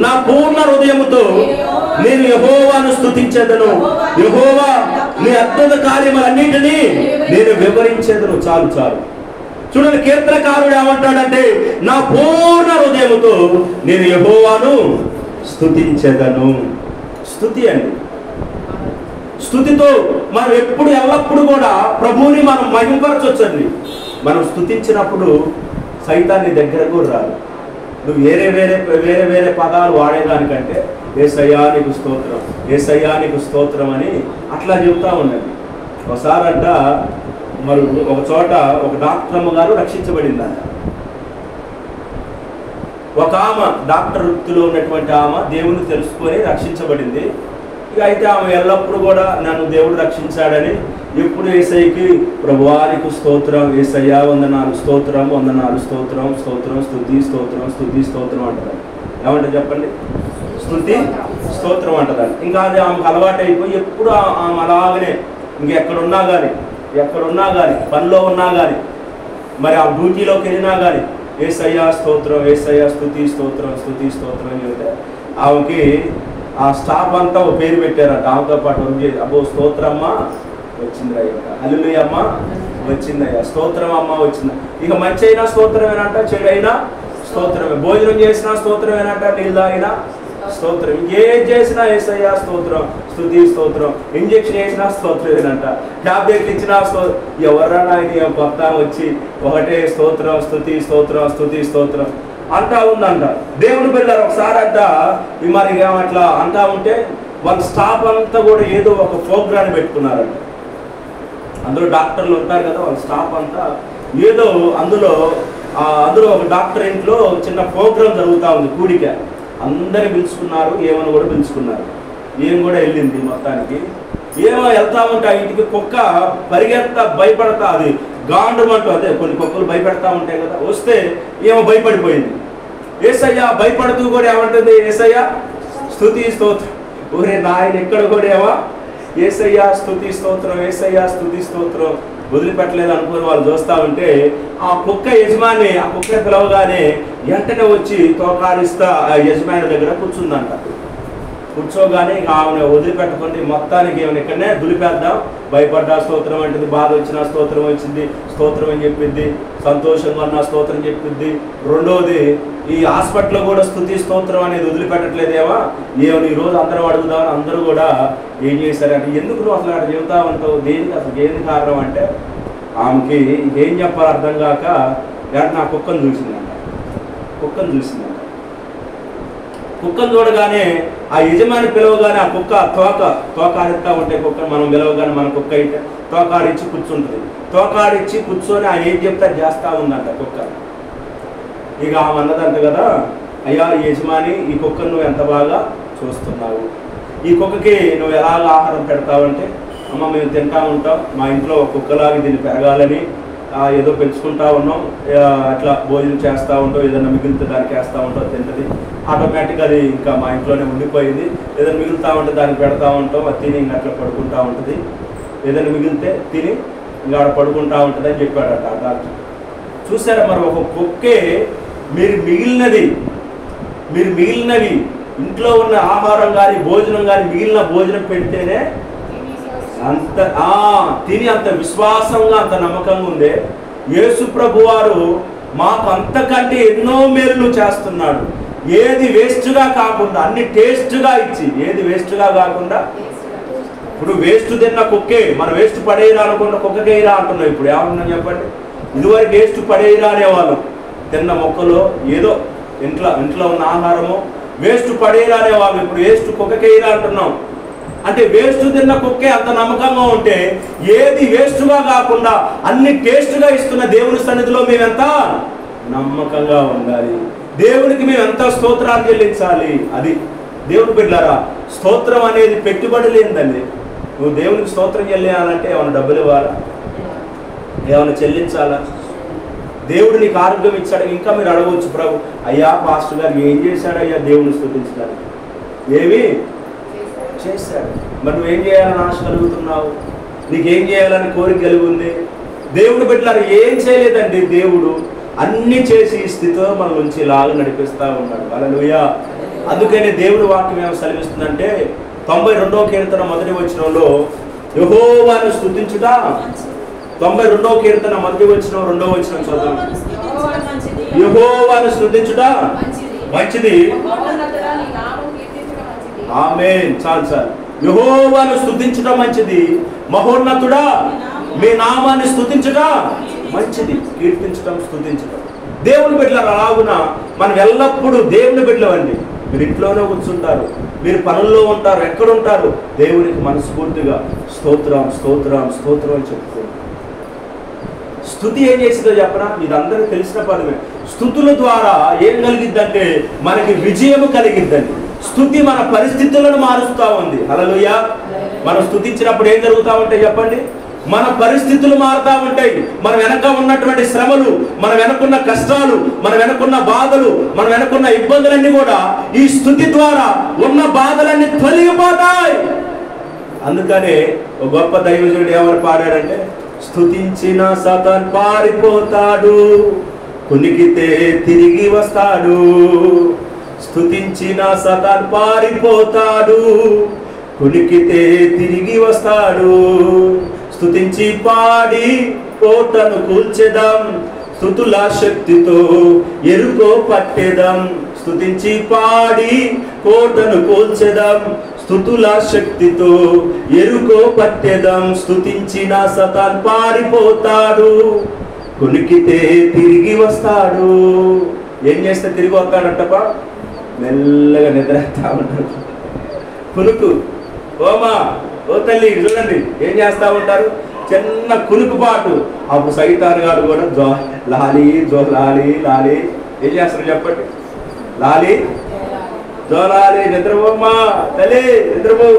నా పూర్ణ హృదయముతో నేను యెహోవాను స్తుతించెదను, యెహోవా నీ అద్భుత కార్యములన్నిటినీ నేను వివరించెదను. చాలు చాలు. చూడండి, కీర్తనకారుడు ఏమంటాడంటే నా పూర్ణ హృదయముతో నేను యెహోవాను స్తుతించెదను. స్తుతి అండి. స్తుతితో మనం ఎప్పుడు ఎల్లప్పుడు కూడా ప్రభువుని మనం మహిమపరచొచ్చండి. మనం స్తుతించినప్పుడు సైతాన్ని దగ్గరకు రాదు. నువ్వు వేరే వేరే వేరే వేరే పదాలు వాడేదానికంటే యేసయ్యా నీకు స్తోత్రం, యేసయ్యా నీకు స్తోత్రం అని అట్లా చెప్తా ఉండండి. ఒకసారంట మరి ఒక చోట ఒక డాక్టర్ అమ్మ గారు రక్షించబడిందంట. ఒక ఆమె డాక్టర్ వృత్తిలో ఉన్నటువంటి ఆమె దేవుని తెలుసుకొని రక్షించబడింది. ఇక అయితే ఆమె ఎల్లప్పుడూ కూడా నన్ను దేవుడు రక్షించాడని ఎప్పుడు యేసయ్యకి ప్రభువానికి స్తోత్రం, యేసయ్యా వందనాలు, స్తోత్రం వందనాలు, స్తోత్రం స్తోత్రం, స్తుతి స్తోత్రం, స్తుతి స్తోత్రం అంటారు. ఏమంటారు చెప్పండి? స్తుతి స్తోత్రం అంటారు. ఇంకా అది ఆమెకు అలవాటు అయిపోయి ఎప్పుడు ఆమె అలాగనే ఎక్కడున్నా కానీ పనిలో ఉన్నా కానీ మరి ఆ డ్యూటీలోకి వెళ్ళినా కానీ యేసయ్యా స్తోత్రం, యేసయ్యా స్తుతి స్తోత్రం, స్తుతి స్తోత్రం అని చెప్తే ఆమెకి ఆ స్టాఫ్ అంతా ఒక పేరు పెట్టారంట. ఆమెతో పాటు అబ్బో స్తోత్రమ్మ వచ్చిందయ్యా, హల్లెలూయా అమ్మ వచ్చిందయ్యా, స్తోత్రం అమ్మ వచ్చిందా. ఇక మంచి అయినా స్తోత్రమేనంట, చెడు అయినా స్తోత్రమే. భోజనం చేసినా స్తోత్రమేనంట, నీళ్ళు తాగినా స్తోత్రం, ఇంకేం చేసినా యేసయ్యా స్తోత్రం, స్తుతి స్తోత్రం. ఇంజక్షన్ వేసినా స్తోత్రమేనంట, టాబ్లెట్లు ఇచ్చినా ఎవరన్నా ఆయన కొత్త వచ్చి ఒకటే స్తోత్రం, స్తుతి స్తోత్రం, స్తుతి స్తోత్రం అంటా ఉందంట. దేవుని బిడ్డలు ఒకసారి అంట మరి అట్లా అంటా ఉంటే వాళ్ళ స్టాఫ్ అంతా కూడా ఏదో ఒక ప్రోగ్రామ్ పెట్టుకున్నారంట. అందులో డాక్టర్లు ఉంటారు కదా, వాళ్ళ స్టాఫ్ అంతా ఏదో అందులో ఒక డాక్టర్ ఇంట్లో చిన్న ప్రోగ్రామ్ జరుగుతూ ఉంది, కూడిక. అందరు పిలుచుకున్నారు, ఏమని కూడా పిలుచుకున్నారు. ఏం కూడా వెళ్ళింది మొత్తానికి. ఏమో వెళ్తా ఉంటే ఆ ఇంటికి కుక్క పరిగెత్తా భయపడతా, అది గాండమంటూ అదే కొన్ని కుక్కలు భయపెడతా ఉంటాయి కదా, వస్తే ఏమో భయపడిపోయింది. యేసయ్యా భయపడుతూ కూడా ఏమంటుంది? యేసయ్యా స్తుతి స్తోత్రం. ఊరే నాయన ఎక్కడ కూడా ఏమో యేసయ్యా స్తుతి స్తోత్రం, యేసయ్యా స్తుతి స్తోత్రం వదిలిపెట్టలేదు అనుకుని వాళ్ళు చూస్తూ ఉంటే ఆ కుక్క యజమాని ఆ కుక్క పిలవగానే వెంటనే వచ్చి తోకాడిస్తా ఆ యజమాని దగ్గర కూర్చుందంట. కూర్చోగానే ఇక ఆమెను వదిలిపెట్టుకుని మొత్తానికి ఏమైనా ఇక్కడనే దులిపేద్దాం, భయపడ్డా స్తోత్రం అంటుంది, బాధ వచ్చినా స్తోత్రం వచ్చింది స్తోత్రం అని చెప్పింది, సంతోషంగా ఉన్న స్తోత్రం చెప్పింది. రెండోది ఈ హాస్పిటల్లో కూడా స్తుతి స్తోత్రం అనేది వదిలిపెట్టట్లేదేమా, ఏమని ఈరోజు అందరూ అడుగుదామని అందరూ కూడా ఏం చేశారంటే, ఎందుకు నువ్వు అసలు అక్కడ చెబుతా ఉంటావు, దేనికి అసలు ఏంది కారణం అంటే ఆమెకి ఏం చెప్పాలి అర్థం కాక నా కుక్కను చూసిందంట. కుక్కను చూడగానే ఆ యజమాని పిలవగానే ఆ కుక్క తోకాడిస్తా ఉంటే కుక్క మనం పిలవగానే మన కుక్క అయితే తోకాడిచ్చి కూర్చుంటుంది. తోకాడిచ్చి కూర్చొని ఆ ఏం చెప్తా చేస్తూ ఉందంట కుక్క. ఇక ఆమె అన్నదంట కదా, అయ్యా యజమాని ఈ కుక్కను నువ్వు ఎంత బాగా చూస్తున్నావు, ఈ కుక్కకి నువ్వు ఎలాగ ఆహారం పెడతావంటే, అమ్మ మేము తింటా ఉంటాం, మా ఇంట్లో కుక్కలాగా దీన్ని పెరగాలని ఏదో పెంచుకుంటా ఉన్నాం, అట్లా భోజనం చేస్తూ ఉంటాం, ఏదైనా మిగిలితే దానికి వేస్తూ ఉంటాం, తింటుంది, ఆటోమేటిక్గా అది ఇంకా మా ఇంట్లోనే ఉండిపోయింది, ఏదైనా మిగులుతూ ఉంటే దానికి పెడతా ఉంటాం, అది తిని ఇంకా అట్లా పడుకుంటూ ఉంటుంది, ఏదైనా మిగిలితే తిని ఇంకా ఆడ పడుకుంటూ ఉంటుంది అని చెప్పాడట ఆ డాక్టర్. చూసారా మరి ఒక కుక్కే మీరు మిగిలినవి ఇంట్లో ఉన్న ఆహారం కానీ భోజనం కానీ మిగిలిన భోజనం పెడితేనే అంత తిని అంత విశ్వాసంగా అంత నమ్మకంగా ఉందే. యేసు ప్రభు వారు మాకు అంతకంటే ఎన్నో మేలు చేస్తున్నాడు. ఏది వేస్ట్గా కాకుండా అన్ని టేస్ట్గా ఇచ్చి, ఏది వేస్ట్గా కాకుండా. ఇప్పుడు వేస్ట్ తిన్న కుక్కే మన వేస్ట్ పడేయరా అనుకున్న కుక్కకేయరా అంటున్నాం. ఇప్పుడు ఏమన్నా చెప్పండి, ఇదివరకు వేస్ట్ పడేయరా అనేవాళ్ళం, తిన్న మొక్కలో ఏదో ఇంట్లో ఉన్న ఆహారము వేస్ట్ పడేయరా అనేవాళ్ళం, ఇప్పుడు వేస్ట్ కుక్కకేయరా అంటున్నాం. అంటే వేస్ట్ తిన్న కుక్కే అంత నమ్మకంగా ఉంటే ఏది వేస్ట్గా కాకుండా అన్ని టేస్ట్గా ఇస్తున్న దేవుని సన్నిధిలో మేమెంత నమ్మకంగా ఉండాలి, దేవునికి మేము ఎంత స్తోత్రాలు చెల్లించాలి. అది దేవుని బిడ్డలారా, స్తోత్రం అనేది పెట్టుబడి లేనిదండి. నువ్వు దేవునికి స్తోత్రం చెల్లించాలంటే ఏమైనా డబ్బులు ఇవ్వాలా, ఏమైనా చెల్లించాలా? దేవుడు నీకు ఆరోగ్యం ఇచ్చాడు, ఇంకా మీరు అడగవచ్చు, ప్రభు అయ్యా పాస్టర్ గారు ఏం చేశాడు అయ్యా దేవుని స్తుతించడానికి? ఏమి చేశాడు. మరి నువ్వేం చేయాలని ఆశ కలుగుతున్నావు, నీకేం చేయాలని కోరిక కలిగి ఉంది? దేవుడు బిడ్డలారా ఏం చేయలేదండి, దేవుడు అన్ని చేసి ఈ స్థితిలో మన నుంచి లాగా నడిపిస్తూ ఉన్నాడు. హల్లెలూయా. అందుకనే దేవుడు వాక్యం ఏమో సెలవిస్తుందంటే 92వ కీర్తన మొదటి వచనంలో యెహోవాను స్తుతించుట, 92వ కీర్తన మొదటి వచనం 2వ వచనం చదువు. యెహోవాను స్తుతించుట మంచిది, ఆమేన్. చాలు. యెహోవాను స్తుతించడం మంచిది, మహోన్నతుడా మీ నామాన్ని స్తుతించడం మంచిది. కీర్తించడం, స్తుతించడం. దేవుని బిడ్డలారా, అలాగున మనం ఎల్లప్పుడూ దేవుని బిడ్డలవండి. మీరు ఇంట్లోనే కూర్చుంటారు, మీరు పనుల్లో ఉంటారు, ఎక్కడుంటారు, దేవునికి మనస్ఫూర్తిగా స్తోత్రం స్తోత్రం స్తోత్రం అని చెప్పుకోండి. స్తుతి ఏం చేసిందో చెప్పనా, ఇదందరికీ తెలిసిన పదమే. స్తుతుల ద్వారా ఏం కలిగిద్దంటే మనకి విజయము కలిగిద్దండి. స్తుతి మన పరిస్థితులను మారుస్తూ ఉంది. హల్లెలూయా. మనం స్తుతించినప్పుడు ఏం జరుగుతూ ఉంటాయి చెప్పండి, మన పరిస్థితులు మారుతూ ఉంటాయి. మన వెనక ఉన్నటువంటి శ్రమలు, మన వెనకున్న కష్టాలు, మన వెనకున్న బాధలు, మన వెనకున్న ఇబ్బందులన్నీ కూడా ఈ స్తుతి ద్వారా ఉన్న బాధలన్నీ తొలగిపోతాయి. అందుకనే ఒక గొప్ప దైవజనుడు ఎవరు పాడాడంటే, స్తుతించిన సతన్ పారిపోతాడు, కునికితే తిరిగి వస్తాడు. స్తుతించిన సతన్ పారిపోతాడు, కునికితే తిరిగి వస్తాడు. స్తుతించి పాడి కోటను కూల్చెదం, స్తుతుల శక్తితో ఎరుకో పట్టెదం. స్తుతించి పాడి కోటను కూల్చెదం, స్తుతుల శక్తితో ఎరుకో పట్టెదం. స్తుతించిన సతాన్ పారిపోతాడు, కునికితే తిరిగి వస్తాడు. ఏం చేస్తే తిరిగి వస్తాడంటప్ప, మెల్లగా నిద్రేస్తా ఉంటాడు. కునుకు, ఓమా ఓ తల్లి చూడండి ఏం చేస్తా ఉంటారు, చిన్న కునుకుపాటు. అప్పుడు సైతాన్ గారు కూడా లాలి లాలి ఏం చేస్తారు చెప్పండి, లాలి జోలాలి, నిద్రపోమ్మా తల్లి నిద్రపో.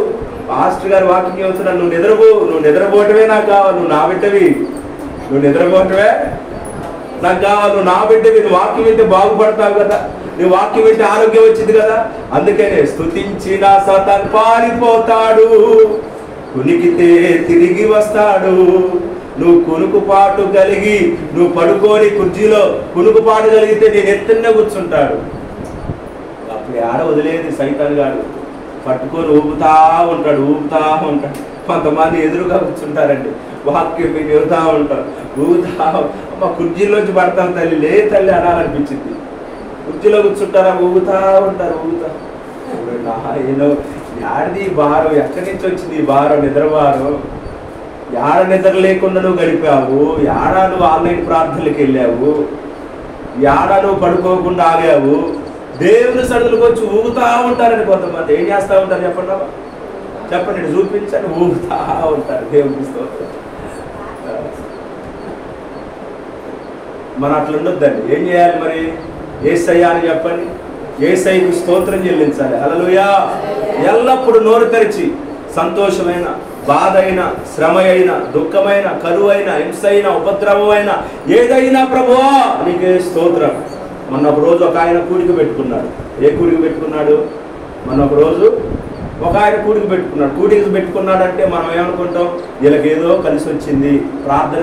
పాస్టర్ గారు వాకింగ్ చెబుతున్నాను, నువ్వు నిద్రపో, నువ్వు నిద్రపోవటమే నాకు కావాలి, నువ్వు నా బిడ్డవి, నువ్వు నిద్రపోవటమే నాకు కావాలి, నువ్వు నా బిడ్డవి. నువ్వు వాక్యం వింటే బాగుపడతావు కదా, నీ వాక్యం వింటే ఆరోగ్యం వచ్చింది కదా. అందుకనే స్తుతించిన సతాన్ పారిపోతాడు, కునికితే తిరిగి వస్తాడు. నువ్వు కునుకుపాటు కలిగి నువ్వు పడుకోని కుర్చీలో కునుకుపాటు కలిగితే నేను ఎత్తున్న కూర్చుంటాడు. అప్పుడు ఆడ వదిలేదు సైతాన్ గారు. పట్టుకొని ఊపుతా ఉంటాడు. కొంతమంది ఎదురుగా కూర్చుంటారండి, వాక్యం మీకు చెబుతా ఉంటారు, ఊగుతా. మా కుర్చీలోంచి పడతాం తల్లి, లే తల్లి అనాలనిపించింది. కుర్చీలో కూర్చుంటారా, ఊగుతా ఉంటారు. ఏదో యాడిది భారం, ఎక్కడి నుంచి వచ్చింది ఈ భారం, నిద్ర భారం. యాడ నిద్ర లేకుండా నువ్వు గడిపావు, యాడ నువ్వు ఆన్లైన్ ప్రార్థనలకు వెళ్ళావు, యాడ నువ్వు పడుకోకుండా ఆగావు. దేవుని సడులకు వచ్చి ఊగుతా ఉంటారని కొంతమంది. ఏం చేస్తూ ఉంటారు చెప్పండి, చూపించండి. ఊగుతా ఉంటారు. దేవుని స్తోత్రం. మనం అట్లా ఉండొద్దండి. ఏం చేయాలి మరి? యేసయ్యా అని చెప్పండి, యేసయ్యకు స్తోత్రం చెల్లించాలి. హల్లెలూయా. ఎల్లప్పుడూ నోరు తెరిచి సంతోషమైన, బాధ అయినా, శ్రమ అయినా, దుఃఖమైన, కరువైన, హింస అయినా, ఉపద్రవమైన ఏదైనా ప్రభువా నీకే స్తోత్రం. మొన్న ఒక రోజు ఒక ఆయన కూడిక పెట్టుకున్నాడు. ఏ కూడిక పెట్టుకున్నాడు? మొన్న ఒక రోజు ఒక ఆయన కూడిక పెట్టుకున్నాడంటే మనం ఏమనుకుంటాం? వీళ్ళకి ఏదో కలిసి వచ్చింది. ప్రార్థన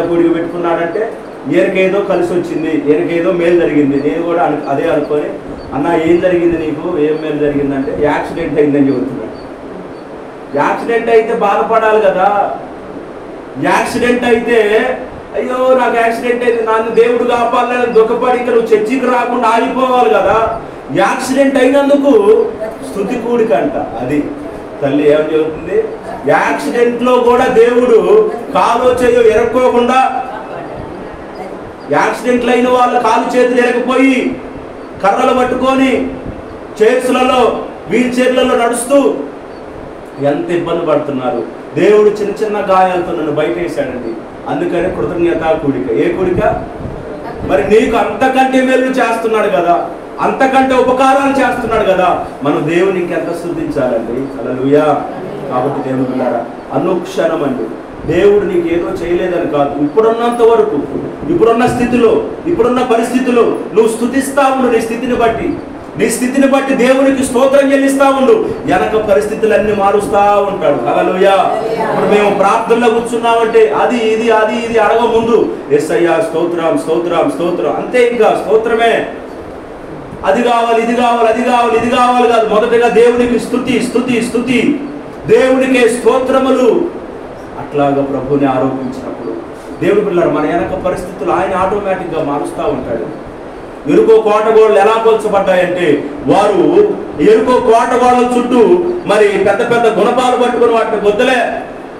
కూడిక పెట్టుకున్నాడంటే ఈయనకేదో కలిసి వచ్చింది, ఈయనకేదో మేలు జరిగింది. నేను కూడా అదే అనుకొని, అన్న ఏం జరిగింది నీకు, ఏం మేలు జరిగిందంటే యాక్సిడెంట్ అయిందని చెబుతున్నాడు. యాక్సిడెంట్ అయితే బాధపడాలి కదా. యాక్సిడెంట్ అయితే అయ్యో నాకు యాక్సిడెంట్ అయింది, నన్ను దేవుడు కాపాడాలని దుఃఖపడి ఇక్కడ నువ్వు చర్చికి రాకుండా ఆగిపోవాలి కదా. యాక్సిడెంట్ అయినందుకు స్తుతి కూడిక అంట. అది తల్లి ఏమని చెబుతుంది? యాక్సిడెంట్ లో కూడా దేవుడు కాలో చేయో ఎరక్కోకుండా, యాక్సిడెంట్లు అయిన వాళ్ళ కాలు చేతులు ఎరకపోయి కర్రలు పట్టుకొని చైర్స్లలో, వీల్ చైర్లలో నడుస్తూ ఎంత ఇబ్బంది పడుతున్నారు. దేవుడు చిన్న చిన్న గాయాలతో నన్ను బయట వేశాడండి. అందుకని కృతజ్ఞత కూడిక. ఏ కూడిక? మరి నీకు అంతకంటే మేలు చేస్తున్నాడు కదా, అంతకంటే ఉపకారాలు చేస్తున్నాడు కదా, మనం దేవుని ఇంకెంత స్తుతించాలండి. హల్లెలూయా. కాబట్టి దేవుని బిడ్డలారా, అనుక్షణం అండి దేవుడు నీకు ఏదో చేయలేదని కాదు, ఇప్పుడున్నంత వరకు, ఇప్పుడున్న స్థితిలో, ఇప్పుడున్న పరిస్థితుల్లో నువ్వు స్తుతిస్తా ఉండు. నీ స్థితిని బట్టి దేవునికి స్తోత్రం చెల్లిస్తా ఉండు. వెనక పరిస్థితులన్నీ మారుస్తా ఉంటాడు. హల్లెలూయా. ఇప్పుడు మేము ప్రార్థనలో కూర్చున్నామంటే అది ఇది అడగ ముందు యేసయ్యా స్తోత్రం స్తోత్రం స్తోత్రం, అంతే. ఇంకా స్తోత్రమే. అది కావాలి, ఇది కావాలి కాదు. మొదటగా దేవునికి స్తుతి, దేవునికే స్తోత్రములు. అట్లాగా ప్రభుని ఆరోపించినప్పుడు దేవుని పిల్లలు మన వెనక పరిస్థితులు ఆయన ఆటోమేటిక్గా మారుస్తూ ఉంటాడు. ఎరుకో కోటగోడలు ఎలా కొల్చబడ్డాయంటే, వారు ఎరుకో కోటగోడల చుట్టూ మరి పెద్ద పెద్ద గుణపాలు పట్టుకుని వాటిని వద్దలే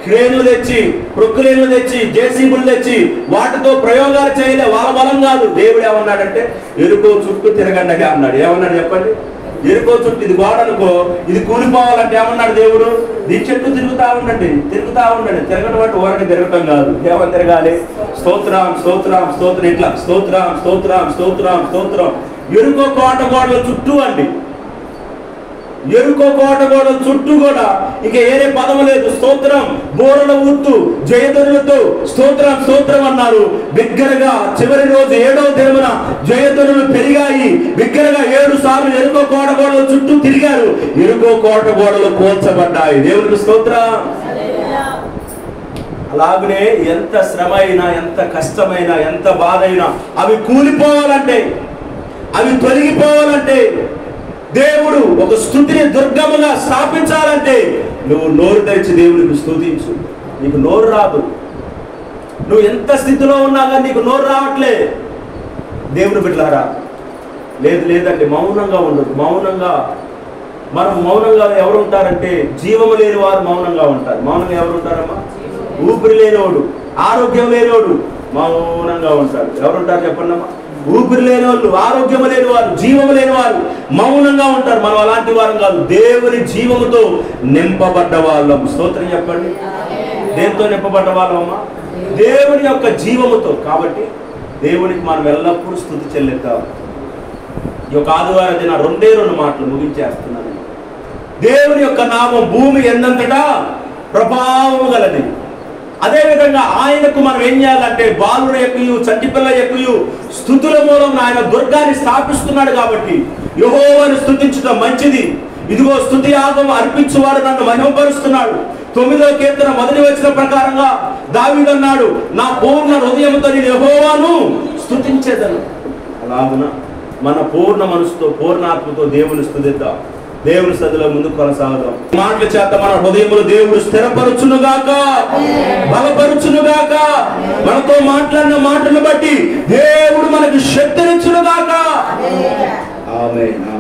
క్రేన్లు తెచ్చి, ప్రొక్కులేన్లు తెచ్చి, జేసీబులు తెచ్చి వాటితో ప్రయోగాలు చేయలే. వాళ్ళ బలం కాదు. దేవుడు ఏమన్నాడంటే ఎరుకో చుట్టూ తిరగండగా అన్నాడు. ఏమన్నాడు చెప్పండి? ఎరుకో చుట్టూ, ఇది గోడనుకో, ఇది కూలిపోవాలంటే ఏమన్నాడు దేవుడు? దీని చెట్టు తిరుగుతా ఉండండి. తిరగడం అంటే ఊరని తిరగటం కాదు. ఏమని తిరగాలి? స్తోత్రం స్తోత్రం స్తోత్రం, ఇట్లా స్తోత్రం స్తోత్రం స్తోత్రం స్తోత్రం. ఎరుకో కోట గోడల చుట్టూ అండి, ఎరుకో కోట గోడల చుట్టూ కూడా ఇక ఏరే పదము లేదు. స్తోత్రం, బోరల ఊత్తు, జయధ్వనులతో స్తోత్రం స్తోత్రం అన్నారు. బిగ్గరగా చివరి రోజు 7వ దినమున జయధ్వనులు పెరిగాయి. బిగ్గరగా 7 సార్లు ఎరుకో కోట గోడల చుట్టూ తిరిగారు. ఎరుకో కోట గోడలు కూల్చబడ్డాయి. దేవునికి స్తోత్రం. అలాగనే ఎంత శ్రమ అయినా, ఎంత కష్టమైనా, ఎంత బాధ అయినా అవి కూలిపోవాలంటే, అవి తొలగిపోవాలంటే, దేవుడు ఒక స్తుతిని దుర్గముగా స్థాపించాలంటే నువ్వు నోరు తెరిచి దేవునికి స్తుతించు. నీకు నోరు రాదు. నువ్వు ఎంత స్థితిలో ఉన్నా కానీ నీకు నోరు రావట్లే. దేవుని బిడ్డలారా, లేదండి, మౌనంగా ఉండదు. మనం మౌనంగా ఎవరు ఉంటారంటే, జీవము లేని వారు మౌనంగా ఉంటారు. మౌనంగా ఎవరు ఉంటారమ్మా? ఊపిరి లేనివాడు, ఆరోగ్యం లేనివాడు మౌనంగా ఉంటాడు. ఎవరుంటారు చెప్పండి అమ్మా? ఊపిరి లేని వాళ్ళు, ఆరోగ్యం లేని వారు, జీవము లేని వారు మౌనంగా ఉంటారు. మనం అలాంటి వారం కాదు. దేవుని జీవముతో నింపబడ్డ వాళ్ళం. స్తోత్రం చెప్పండి. దేంతో నింపబడ్డ వాళ్ళమ్మా? దేవుని యొక్క జీవముతో. కాబట్టి దేవునికి మనం ఎల్లప్పుడూ స్తుతి చెల్లిద్దాం. ఈ యొక్క ఆదివారం దిన 2 మాటలు ముగించేస్తున్నాను. దేవుని యొక్క నామం భూమి ఎందంతటా ప్రభావము గలది. అదేవిధంగా ఆయనకు మనం ఏం చేయాలంటే, బాలుల ఎక్కుయు, చంటిపిల్ల ఎక్కుయు స్తుతుల మూలం ఆయన దుర్గాన్ని స్థాపిస్తున్నాడు. కాబట్టి యెహోవాను స్తుతించడం మంచిది. ఇదిగో స్తుతి యాగం అర్పించువాడు నన్ను మహిమపరుస్తున్నాడు. 9వ కీర్తన 1వ వచనం ప్రకారంగా దావీదు అన్నాడు, నా పూర్ణ హృదయంతో నేను యెహోవాను స్తుతించేదను. అలాగున మన పూర్ణ మనసుతో, పూర్ణాత్మతో దేవుని స్తుతిద్దాం. దేవుని సదిలో ముందుకు కొనసాగుదాం. మాటల చేత మన హృదయములు దేవుడు స్థిరపరచునుగాక, బలపరచునుగాక. మనతో మాట్లాడిన మాటలను బట్టి దేవుడు మనకు శక్తినిచ్చునుగాక. ఆమేన్.